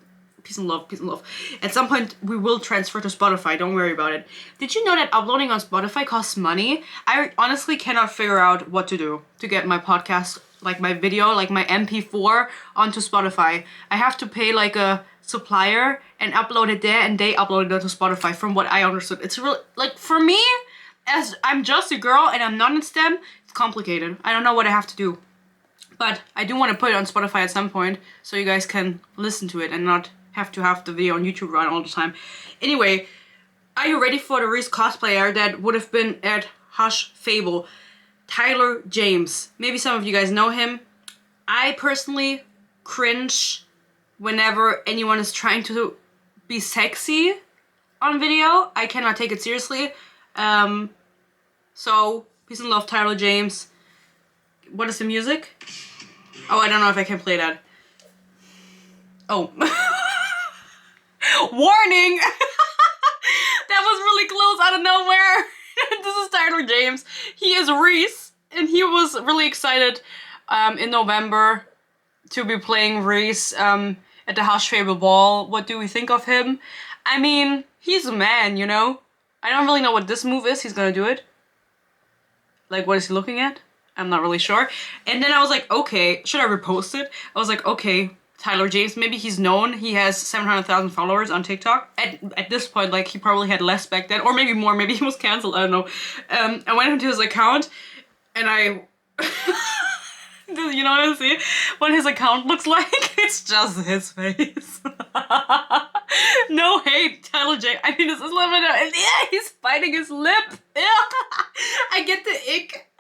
peace and love, peace and love. At some point, we will transfer to Spotify. Don't worry about it. Did you know that uploading on Spotify costs money? I honestly cannot figure out what to do to get my podcast, like my video, like my MP4 onto Spotify. I have to pay like a supplier and upload it there, and they upload it to Spotify, from what I understood. It's really, like, for me, as I'm just a girl and I'm not in STEM, it's complicated. I don't know what I have to do. But I do want to put it on Spotify at some point so you guys can listen to it and not have to have the video on YouTube run all the time. Anyway, are you ready for the Reese cosplayer that would have been at Hush Fable? Tyler James. Maybe some of you guys know him. I personally cringe whenever anyone is trying to be sexy on video. I cannot take it seriously. So Peace and love, Tyler James. What is the music? Oh, I don't know if I can play that. Oh. Warning! That was really close out of nowhere. This is Tyler James. He is Reese, and he was really excited in November to be playing Reese at the Fable ball. What do we think of him? I mean, he's a man, you know? I don't really know what this move is. He's gonna do it. Like, what is he looking at? I'm not really sure. And then I was like, okay, should I repost it? I was like, okay, Tyler James, maybe he's known. He has 700,000 followers on TikTok. At this point, like, he probably had less back then, or maybe more. Maybe he was canceled, I don't know. I went into his account, and I... You know what I see? What his account looks like? It's just his face. No hate, Tyler J. I mean, this is limited. Yeah, he's biting his lip. Yeah. I get the ick.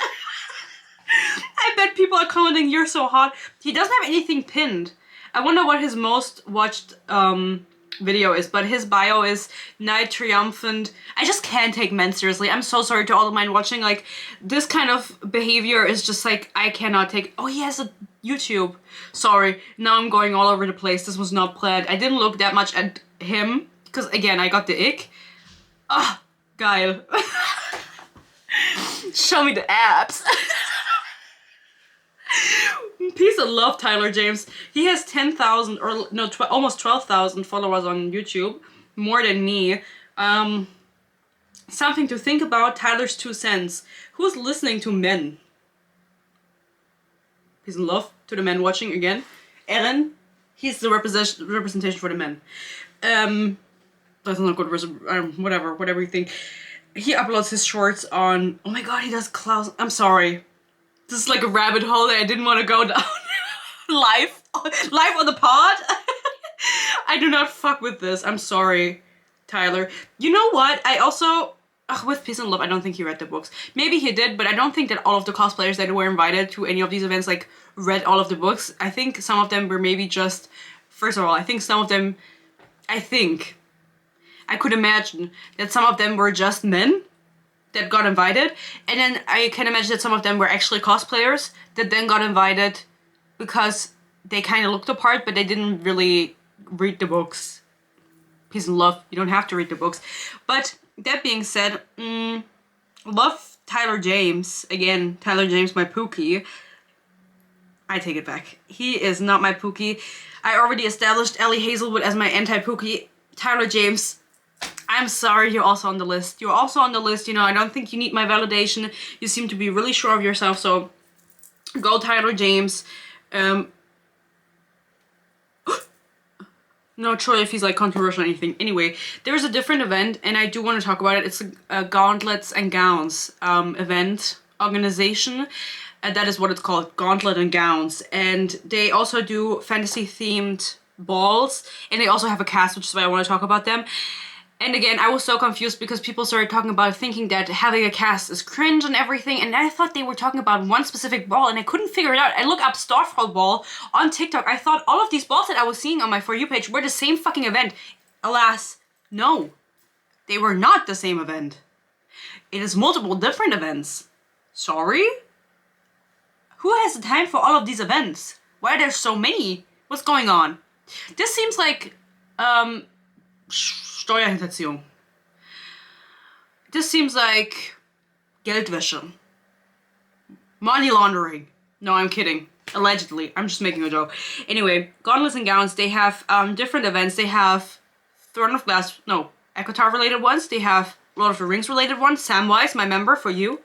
I bet people are commenting, you're so hot. He doesn't have anything pinned. I wonder what his most watched video is, but his bio is Night Triumphant. I just can't take men seriously. I'm so sorry to all of mine watching. Like, this kind of behavior is just like, I cannot take. Oh, he has a YouTube. Sorry, now I'm going all over the place. This was not planned. I didn't look that much at him, because again, I got the ick. Ah, geil. Show me the abs. Peace and love, Tyler James. He has 10,000 or no, almost 12,000 followers on YouTube, more than me. Something to think about. Tyler's 2 cents. Who's listening to men? Peace and love to the men watching again. Aaron, he's the representation for the men. That's not good. Whatever you think. He uploads his shorts on. Oh my god, he does clowns. I'm sorry. This is like a rabbit hole that I didn't want to go down. Live on the pod. I do not fuck with this. I'm sorry, Tyler. You know what? I also, with Peace and Love, I don't think he read the books. Maybe he did, but I don't think that all of the cosplayers that were invited to any of these events like read all of the books. I think some of them were maybe just, first of all, I think some of them, I could imagine that some of them were just men that got invited, and then I can imagine that some of them were actually cosplayers that then got invited because they kind of looked the part, but they didn't really read the books. Peace and love, you don't have to read the books. But that being said, love Tyler James. Again, Tyler James, my Pookie. I take it back. He is not my Pookie. I already established Ellie Hazelwood as my anti-Pookie. Tyler James, I'm sorry, you're also on the list. You're also on the list, you know, I don't think you need my validation. You seem to be really sure of yourself, so go Tyler James. Not sure if he's like controversial or anything. Anyway, there's a different event, and I do want to talk about it. It's a Gauntlets and Gowns event organization. That is what it's called, Gauntlet and Gowns. And they also do fantasy-themed balls, and they also have a cast, which is why I want to talk about them. And again, I was so confused because people started talking about thinking that having a cast is cringe and everything, and I thought they were talking about one specific ball, and I couldn't figure it out. I looked up Starfall ball on TikTok. I thought all of these balls that I was seeing on my For You page were the same fucking event. Alas, no. They were not the same event. It is multiple different events. Sorry? Who has the time for all of these events? Why are there so many? What's going on? This seems like, Steuerhinterziehung. This seems like Geldwäsche. Money laundering. No, I'm kidding. Allegedly. I'm just making a joke. Anyway, Gauntlets and Gowns, they have different events. They have Throne of Glass, no, Acotar related ones. They have Lord of the Rings related ones. Samwise, my member, for you.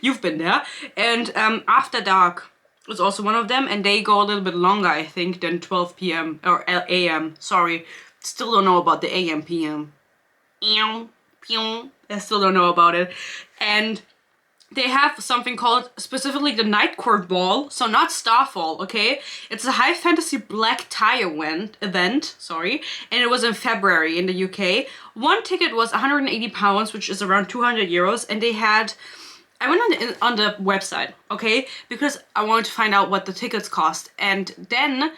You've been there. And After Dark is also one of them, and they go a little bit longer, I think, than 12 p.m. or a.m. Sorry. Still don't know about the AM, PM. I still don't know about it. And they have something called specifically the Night Court Ball, so not Starfall, okay? It's a high fantasy black tie event, sorry, and it was in February in the UK. One ticket was £180, which is around 200 euros, and they had, I went on the website, okay, because I wanted to find out what the tickets cost, and then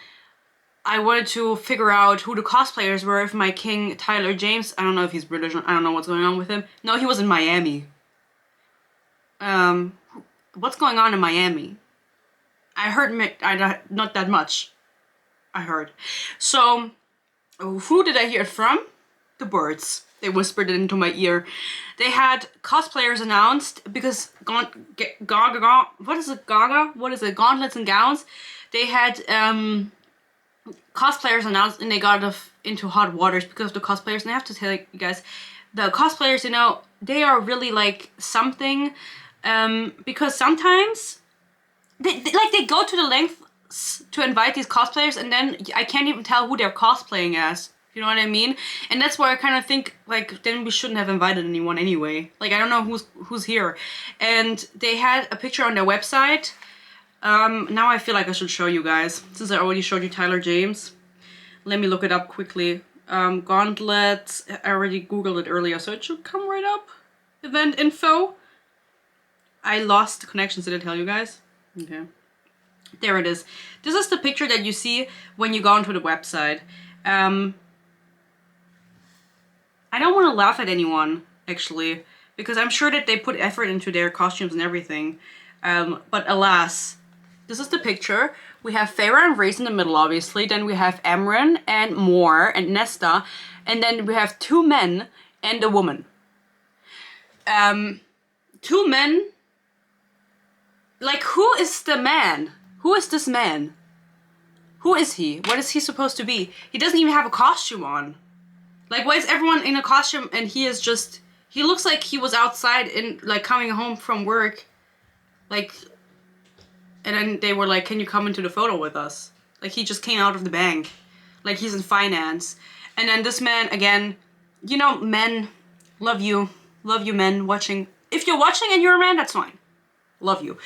I wanted to figure out who the cosplayers were of my king, Tyler James. I don't know if he's British, I don't know what's going on with him. No, he was in Miami. What's going on in Miami? I heard not that much. I heard. So, who did I hear it from? The birds. They whispered it into my ear. They had cosplayers announced because Gaga. What is it? Gaga? What is it? Gauntlets and gowns. They had cosplayers announced, and they got into hot waters because of the cosplayers. And I have to tell you guys, the cosplayers, you know, they are really like something, because sometimes they go to the lengths to invite these cosplayers, and then I can't even tell who they're cosplaying as. You know what I mean? And that's why I kind of think, like, then we shouldn't have invited anyone anyway. Like, I don't know who's here. And they had a picture on their website. Now I feel like I should show you guys, since I already showed you Tyler James. Let me look it up quickly. Gauntlets, I already Googled it earlier, so it should come right up. Event info. I lost the connections, did I tell you guys? Okay. There it is. This is the picture that you see when you go onto the website. I don't want to laugh at anyone, actually, because I'm sure that they put effort into their costumes and everything. But alas, this is the picture. We have Farah and Race in the middle, obviously. Then we have Emran and Moore and Nesta. And then we have two men and a woman. Two men. Like, who is the man? Who is this man? Who is he? What is he supposed to be? He doesn't even have a costume on. Like, why is everyone in a costume and he is just... He looks like he was outside in, like, coming home from work. Like... And then they were like, can you come into the photo with us? Like, he just came out of the bank. Like, he's in finance. And then this man, again... You know, men... Love you. Love you, men, watching. If you're watching and you're a man, that's fine. Love you.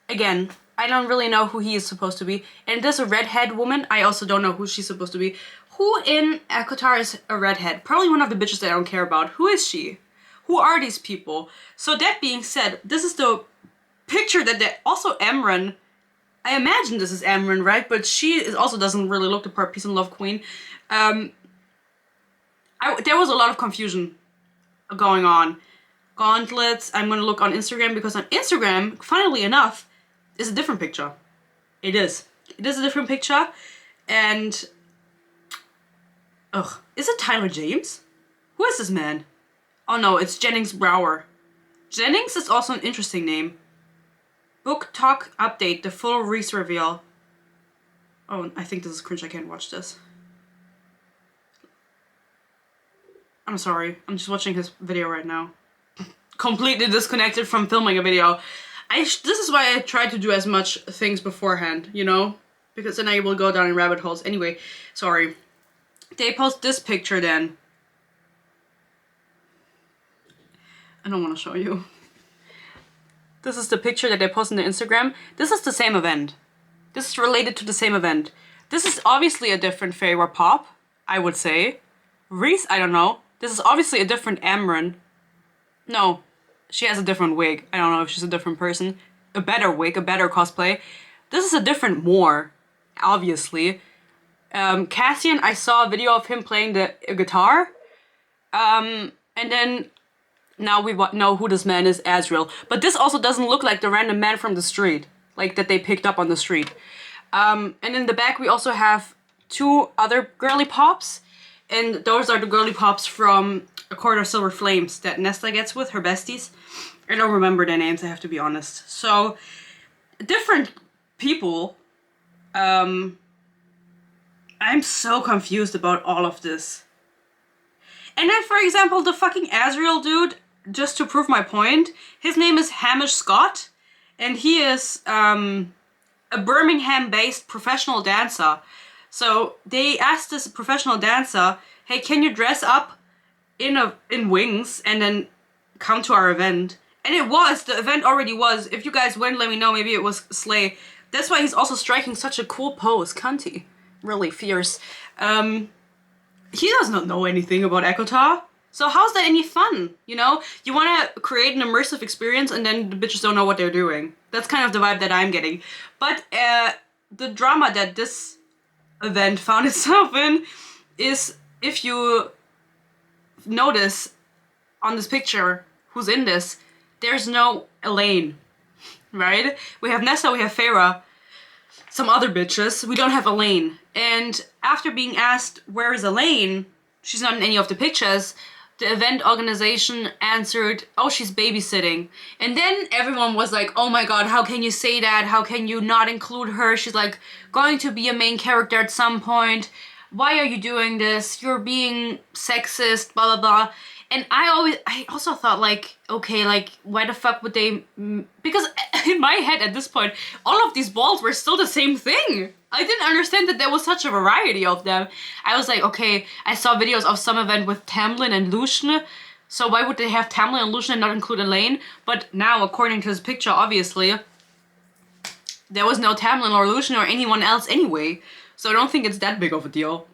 Again... I don't really know who he is supposed to be. And there's a redhead woman. I also don't know who she's supposed to be. Who in Acotar is a redhead? Probably one of the bitches that I don't care about. Who is she? Who are these people? So that being said, this is the picture that also Emran. I imagine this is Emran, right? But she also doesn't really look the part. Peace and love, queen. There was a lot of confusion going on. Gauntlets. I'm gonna look on Instagram because on Instagram, funnily enough, is a different picture. It is. It is a different picture. And... Ugh. Is it Tyler James? Who is this man? Oh no, it's Jennings Brower. Jennings is also an interesting name. Booktok update. The full Reese reveal. Oh, I think this is cringe. I can't watch this. I'm sorry. I'm just watching his video right now. Completely disconnected from filming a video. This is why I try to do as much things beforehand, you know? Because then I will go down in rabbit holes. Anyway, sorry. They post this picture then. I don't want to show you. This is the picture that they post on their Instagram. This is the same event. This is related to the same event. This is obviously a different Feyre Pop, I would say. Reese, I don't know. This is obviously a different Amran. No. She has a different wig. I don't know if she's a different person. A better wig, a better cosplay. This is a different Moore, obviously. Cassian, I saw a video of him playing the guitar. And then now we know who this man is, Azrael. But this also doesn't look like the random man from the street. Like that they picked up on the street. And in the back we also have two other girly pops. And those are the girly pops from A Quarter of Silver Flames that Nesta gets with her besties. I don't remember their names, I have to be honest. So, different people. I'm so confused about all of this. And then, for example, the fucking Azrael dude, just to prove my point, his name is Hamish Scott. And he is a Birmingham-based professional dancer. So, they asked this professional dancer, hey, can you dress up in wings and then come to our event? And the event already was. If you guys went, let me know, maybe it was Slay. That's why he's also striking such a cool pose, can't he? Really fierce. He does not know anything about Acotar. So how's that any fun, you know? You want to create an immersive experience and then the bitches don't know what they're doing. That's kind of the vibe that I'm getting. But the drama that this event found itself in is, if you notice on this picture who's in this, there's no Elaine, right? We have Nessa, we have Farah, some other bitches. We don't have Elaine. And after being asked, where is Elaine? She's not in any of the pictures. The event organization answered, oh, she's babysitting. And then everyone was like, oh my god, how can you say that? How can you not include her? She's like going to be a main character at some point. Why are you doing this? You're being sexist, blah, blah, blah. And I also thought like, okay, like why the fuck would they, because in my head at this point, all of these balls were still the same thing. I didn't understand that there was such a variety of them. I was like, okay, I saw videos of some event with Tamlin and Lucian, so why would they have Tamlin and Lucian and not include Elaine? But now, according to this picture, obviously, there was no Tamlin or Lucian or anyone else anyway, so I don't think it's that big of a deal.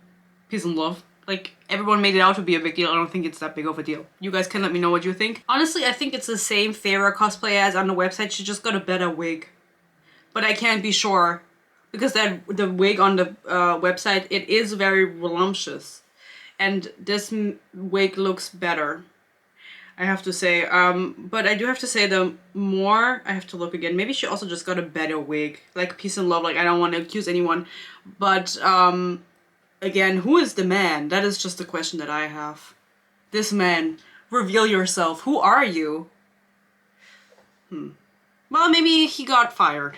Peace and love. Like, everyone made it out to be a big deal. I don't think it's that big of a deal. You guys can let me know what you think. Honestly, I think it's the same Farah cosplay as on the website. She just got a better wig. But I can't be sure. Because the wig on the website, it is very voluptuous. And this wig looks better, I have to say. But I do have to say, the more... I have to look again. Maybe she also just got a better wig. Like, peace and love. Like, I don't want to accuse anyone. But, again, who is the man? That is just the question that I have. This man. Reveal yourself. Who are you? Well, maybe he got fired.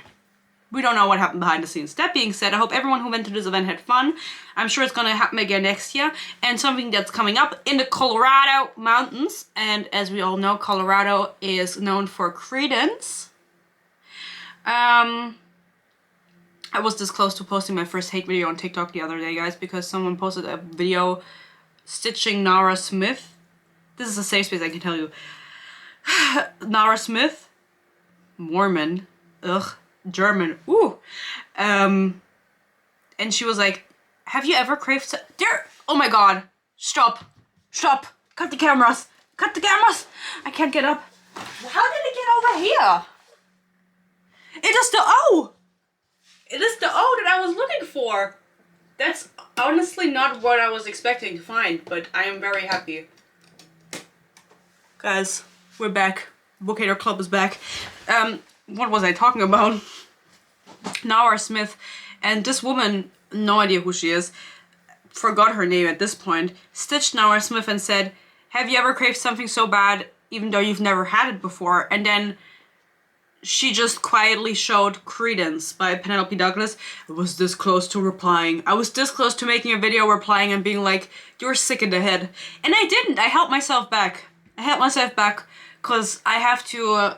We don't know what happened behind the scenes. That being said, I hope everyone who went to this event had fun. I'm sure it's gonna happen again next year. And something that's coming up in the Colorado mountains. And as we all know, Colorado is known for credence. I was this close to posting my first hate video on TikTok the other day, guys, because someone posted a video stitching Nara Smith. This is a safe space, I can tell you. Nara Smith, Mormon, ugh, German, ooh. And she was like, have you ever craved there? Oh my god, stop, cut the cameras, I can't get up. How did it get over here? It is the O! It is the O that I was looking for. That's honestly not what I was expecting to find, but I am very happy. Guys, we're back. Bookhater Club is back. What was I talking about? Nara Smith. And this woman, no idea who she is, forgot her name at this point, stitched Nara Smith and said, have you ever craved something so bad even though you've never had it before? And then she just quietly showed Credence by Penelope Douglas. I was this close to replying. I was this close to making a video replying and being like, you're sick in the head. And I didn't. I held myself back. Because I have to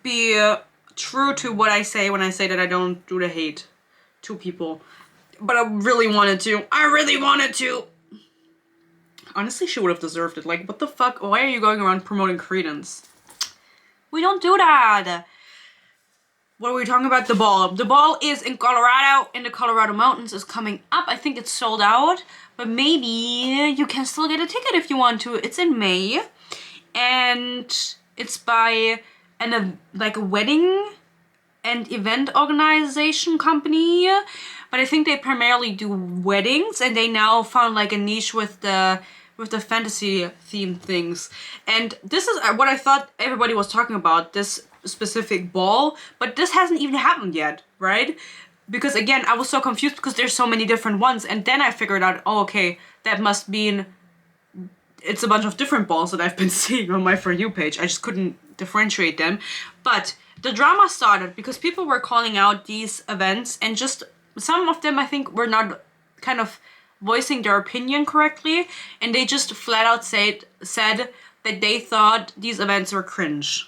be true to what I say when I say that I don't do the hate to people. But I really wanted to. Honestly, she would have deserved it. Like, what the fuck? Why are you going around promoting Credence? We don't do that. What are we talking about? The ball. The ball is in Colorado, in the Colorado mountains, is coming up. I think it's sold out, but maybe you can still get a ticket if you want to. It's in May, and it's by like a wedding and event organization company, but I think they primarily do weddings, and they now found like a niche with the fantasy themed things. And this is what I thought everybody was talking about, this specific ball, but this hasn't even happened yet, right? Because again, I was so confused because there's so many different ones, and then I figured out, oh, okay, that must mean it's a bunch of different balls that I've been seeing on my For You page. I just couldn't differentiate them. But the drama started because people were calling out these events, and just some of them I think were not kind of voicing their opinion correctly, and they just flat out said that they thought these events were cringe.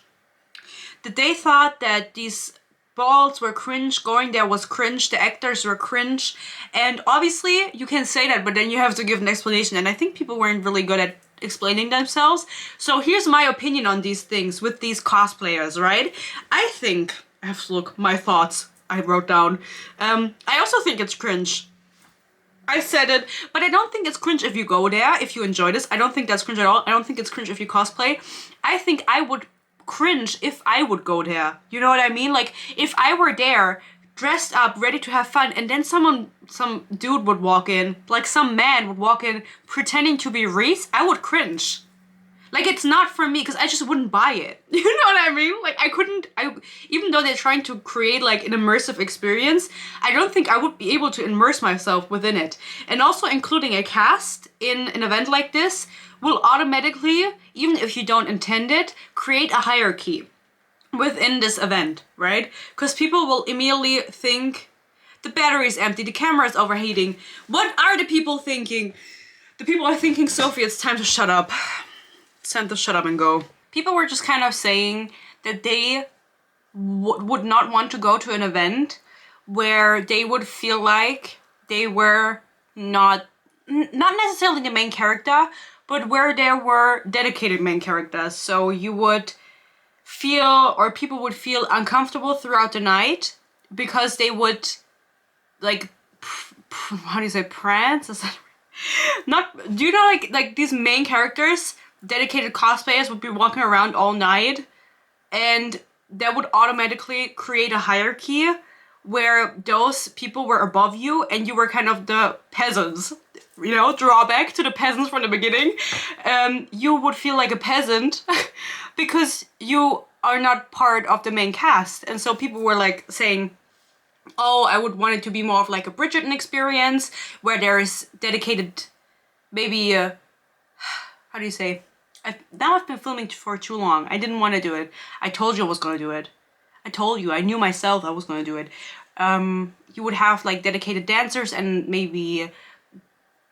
That they thought that these balls were cringe, going there was cringe, the actors were cringe, and obviously you can say that, but then you have to give an explanation, and I think people weren't really good at explaining themselves. So here's my opinion on these things with these cosplayers, right? I think, I have to look, my thoughts I wrote down. I also think it's cringe. I said it, but I don't think it's cringe if you go there, if you enjoy this. I don't think that's cringe at all. I don't think it's cringe if you cosplay. I think I would cringe if I would go there. You know what I mean? Like, if I were there, dressed up, ready to have fun, and then some dude would walk in, like some man would walk in pretending to be Reese, I would cringe. Like, it's not for me because I just wouldn't buy it. You know what I mean? Like, even though they're trying to create like an immersive experience, I don't think I would be able to immerse myself within it. And also including a cast in an event like this will automatically, even if you don't intend it, create a hierarchy within this event, right? Because people will immediately think the battery is empty, the camera is overheating. What are the people thinking? The people are thinking, Sophie, it's time to shut up. It's time to shut up and go. People were just kind of saying that they would not want to go to an event where they would feel like they were not necessarily the main character, but where there were dedicated main characters. So you would feel, or people would feel uncomfortable throughout the night because they would, like, how do you say, prance? Is that not, do you know, like these main characters, dedicated cosplayers, would be walking around all night, and that would automatically create a hierarchy where those people were above you and you were kind of the peasants, you know, drawback to the peasants from the beginning. You would feel like a peasant because you are not part of the main cast. And so people were like saying, oh, I would want it to be more of like a Bridgerton experience where there is dedicated, maybe, how do you say? Now I've been filming for too long. I didn't want to do it. I told you I was going to do it. I told you. I knew myself I was going to do it. You would have like dedicated dancers and maybe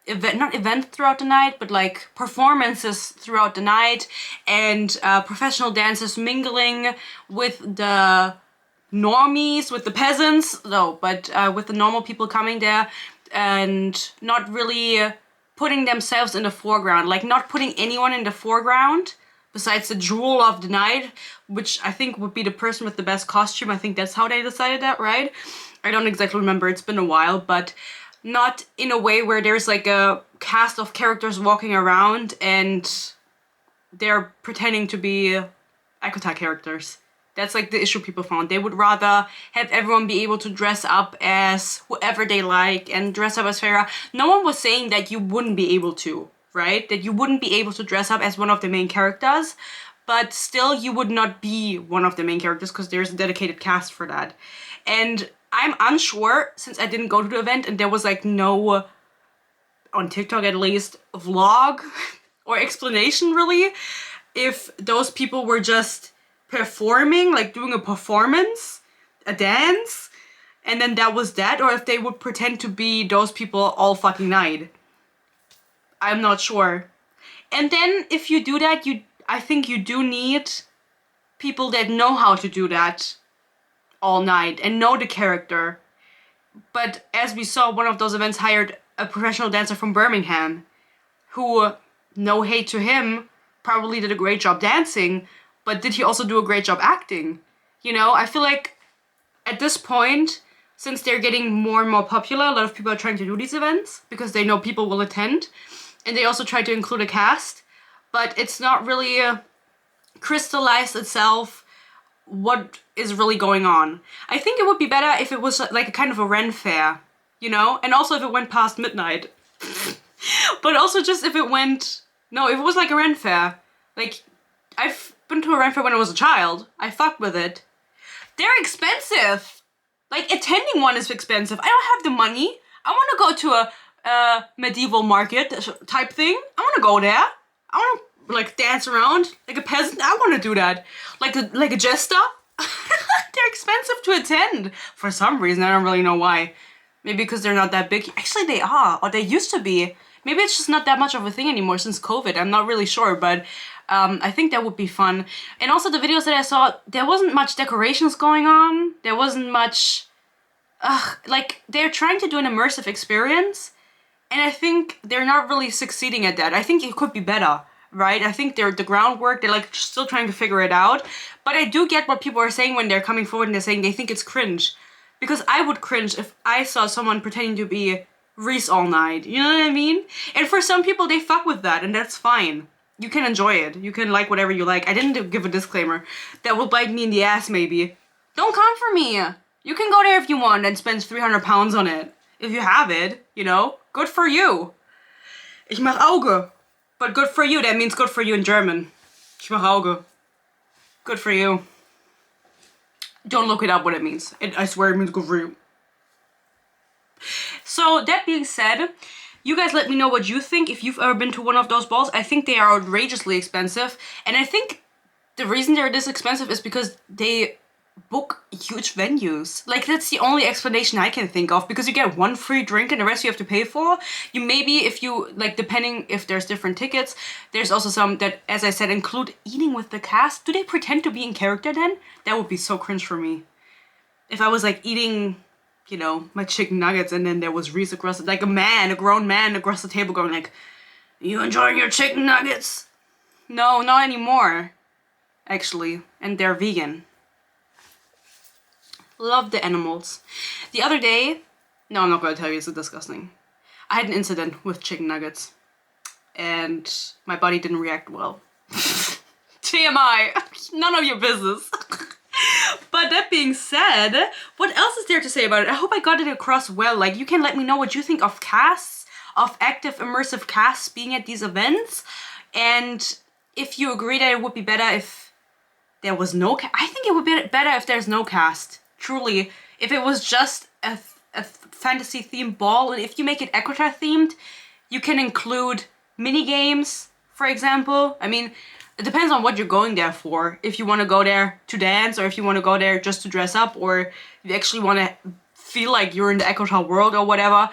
not events throughout the night, but like performances throughout the night, and professional dancers mingling with the normies, with the peasants. No, but with the normal people coming there and not really putting themselves in the foreground, like not putting anyone in the foreground besides the jewel of the night, which I think would be the person with the best costume. I think that's how they decided that, right? I don't exactly remember, it's been a while, but not in a way where there's like a cast of characters walking around and they're pretending to be Acotar characters. That's like the issue people found. They would rather have everyone be able to dress up as whoever they like and dress up as Farah. No one was saying that you wouldn't be able to, right? That you wouldn't be able to dress up as one of the main characters, but still you would not be one of the main characters because there's a dedicated cast for that. And I'm unsure, since I didn't go to the event and there was like no, on TikTok at least, vlog or explanation really, if those people were just performing, like doing a performance, a dance, and then that was that, or if they would pretend to be those people all fucking night. I'm not sure. And then if you do that, I think you do need people that know how to do that all night and know the character. But as we saw, one of those events hired a professional dancer from Birmingham who, no hate to him, probably did a great job dancing, but did he also do a great job acting? You know, I feel like at this point, since they're getting more and more popular, a lot of people are trying to do these events because they know people will attend. And they also try to include a cast, but it's not really crystallized itself what is really going on. I think it would be better if it was like a kind of a Ren fair, you know? And also if it went past midnight. But also just if it went, no, if it was like a Ren fair. Like, I've been to a Ren fair when I was a child. I fucked with it. They're expensive. Like, attending one is expensive. I don't have the money. I want to go to a medieval market type thing. I want to go there. I want to like dance around like a peasant. I want to do that. Like a jester. They're expensive to attend for some reason. I don't really know why. Maybe because they're not that big. Actually, they are, or they used to be. Maybe it's just not that much of a thing anymore since COVID. I'm not really sure, but I think that would be fun. And also the videos that I saw, there wasn't much decorations going on. There wasn't much, like they're trying to do an immersive experience. And I think they're not really succeeding at that. I think it could be better, right? I think the groundwork, they're like still trying to figure it out. But I do get what people are saying when they're coming forward and they're saying they think it's cringe. Because I would cringe if I saw someone pretending to be Reese all night. You know what I mean? And for some people, they fuck with that, and that's fine. You can enjoy it. You can like whatever you like. I didn't give a disclaimer. That will bite me in the ass, maybe. Don't come for me. You can go there if you want and spend 300 pounds on it. If you have it, you know? Good for you. Ich mach Auge. But good for you, that means good for you in German. Schmachauge. Good for you. Don't look it up what it means. I swear it means good for you. So that being said, you guys let me know what you think if you've ever been to one of those balls. I think they are outrageously expensive. And I think the reason they're this expensive is because they book huge venues. Like, that's the only explanation I can think of, because you get one free drink and the rest you have to pay for. You maybe, if you, like, depending if there's different tickets, there's also some that, as I said, include eating with the cast. Do they pretend to be in character then? That would be so cringe for me. If I was, like, eating, you know, my chicken nuggets and then there was Reese across, like a grown man across the table going like, "You enjoying your chicken nuggets?" No, not anymore, actually. And they're vegan. Love the animals. The other day, no, I'm not going to tell you, it's disgusting. I had an incident with chicken nuggets and my body didn't react well. TMI, none of your business. But that being said, what else is there to say about it? I hope I got it across well. Like, you can let me know what you think of casts, of active immersive casts being at these events. And if you agree that it would be better if there was no cast. I think it would be better if there's no cast. Truly. If it was just a fantasy themed ball, and if you make it Acotar themed, you can include mini games, for example. I mean, it depends on what you're going there for. If you want to go there to dance, or if you want to go there just to dress up, or you actually want to feel like you're in the Acotar world or whatever.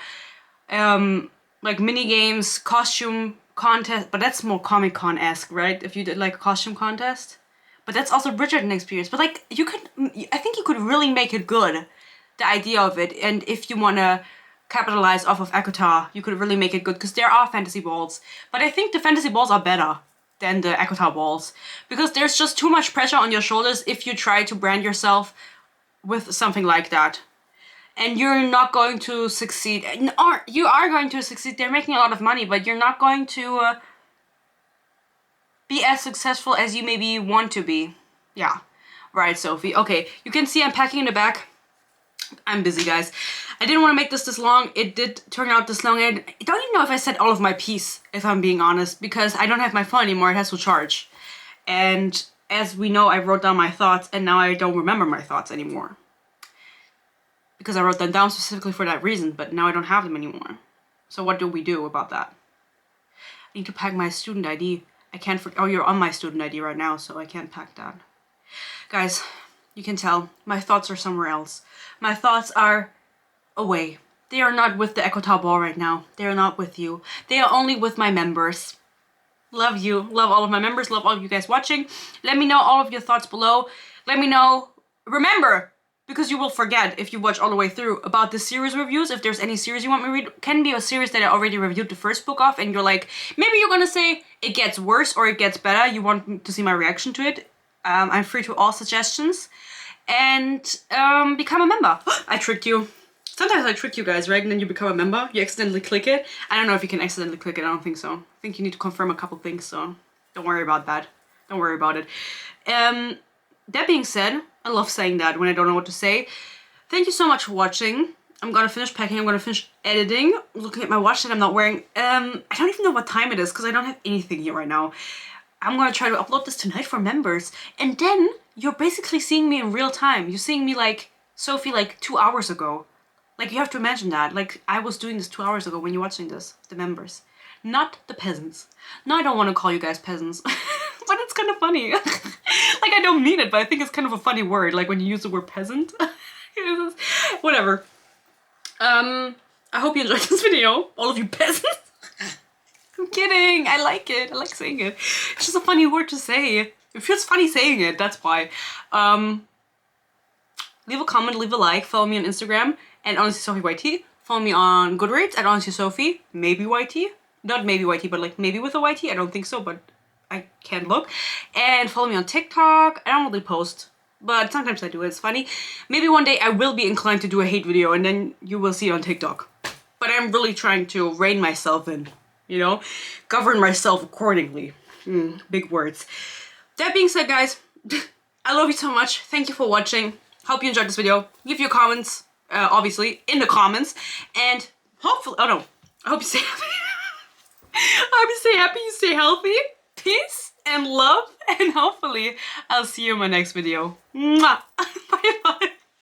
Like mini games, costume contest, but that's more Comic-Con-esque, right? If you did like a costume contest. But that's also Bridgerton experience. But like, you could, I think you could really make it good, the idea of it. And if you want to capitalize off of Acotar, you could really make it good, because there are fantasy balls. But I think the fantasy balls are better than the Acotar balls, because there's just too much pressure on your shoulders if you try to brand yourself with something like that. And you're not going to succeed. Or you are going to succeed. They're making a lot of money, but you're not going to be as successful as you maybe want to be. Yeah. Right, Sophie. Okay, you can see I'm packing in the back. I'm busy, guys. I didn't want to make this long. It did turn out this long. And I don't even know if I said all of my piece, if I'm being honest, because I don't have my phone anymore. It has to charge. And as we know, I wrote down my thoughts, and now I don't remember my thoughts anymore. Because I wrote them down specifically for that reason, but now I don't have them anymore. So what do we do about that? I need to pack my student ID. I can't oh, you're on my student ID right now, so I can't pack that. Guys, you can tell, my thoughts are somewhere else. My thoughts are away. They are not with the Acotar ball right now. They are not with you. They are only with my members. Love you. Love all of my members. Love all of you guys watching. Let me know all of your thoughts below. Let me know. Remember, because you will forget if you watch all the way through, about the series reviews. If there's any series you want me to read, can be a series that I already reviewed the first book of, and you're like, maybe you're gonna say it gets worse or it gets better. You want to see my reaction to it. I'm free to all suggestions. And become a member. I tricked you. Sometimes I trick you guys, right? And then you become a member. You accidentally click it. I don't know if you can accidentally click it. I don't think so. I think you need to confirm a couple things, so don't worry about that. Don't worry about it. That being said, I love saying that when I don't know what to say. Thank you so much for watching. I'm gonna finish packing. I'm gonna finish editing. Looking at my watch that I'm not wearing. I don't even know what time it is because I don't have anything here right now. I'm gonna try to upload this tonight for members. And then you're basically seeing me in real time. You're seeing me like Sophie like 2 hours ago. Like, you have to imagine that. Like, I was doing this 2 hours ago when you're watching this. The members. Not the peasants. No, I don't want to call you guys peasants. But it's kind of funny. Like, I don't mean it, but I think it's kind of a funny word. Like, when you use the word peasant. Whatever. I hope you enjoyed this video. All of you peasants. I'm kidding. I like it. I like saying it. It's just a funny word to say. It feels funny saying it. That's why. Leave a comment, leave a like, follow me on Instagram at Honestly Sophie YT. Follow me on Goodreads at Honestly Sophie, maybe YT. Not maybe YT, but like maybe with a YT. I don't think so, but I can't look. And follow me on TikTok. I don't really post, but sometimes I do. It's funny. Maybe one day I will be inclined to do a hate video, and then you will see it on TikTok. But I'm really trying to rein myself in, you know? Govern myself accordingly. Big words. That being said, guys, I love you so much. Thank you for watching. Hope you enjoyed this video. Leave your comments, obviously, in the comments. And hopefully, oh no, I hope you stay happy. I'm stay happy, you stay healthy. Peace and love, and hopefully I'll see you in my next video. Mwah! Bye bye.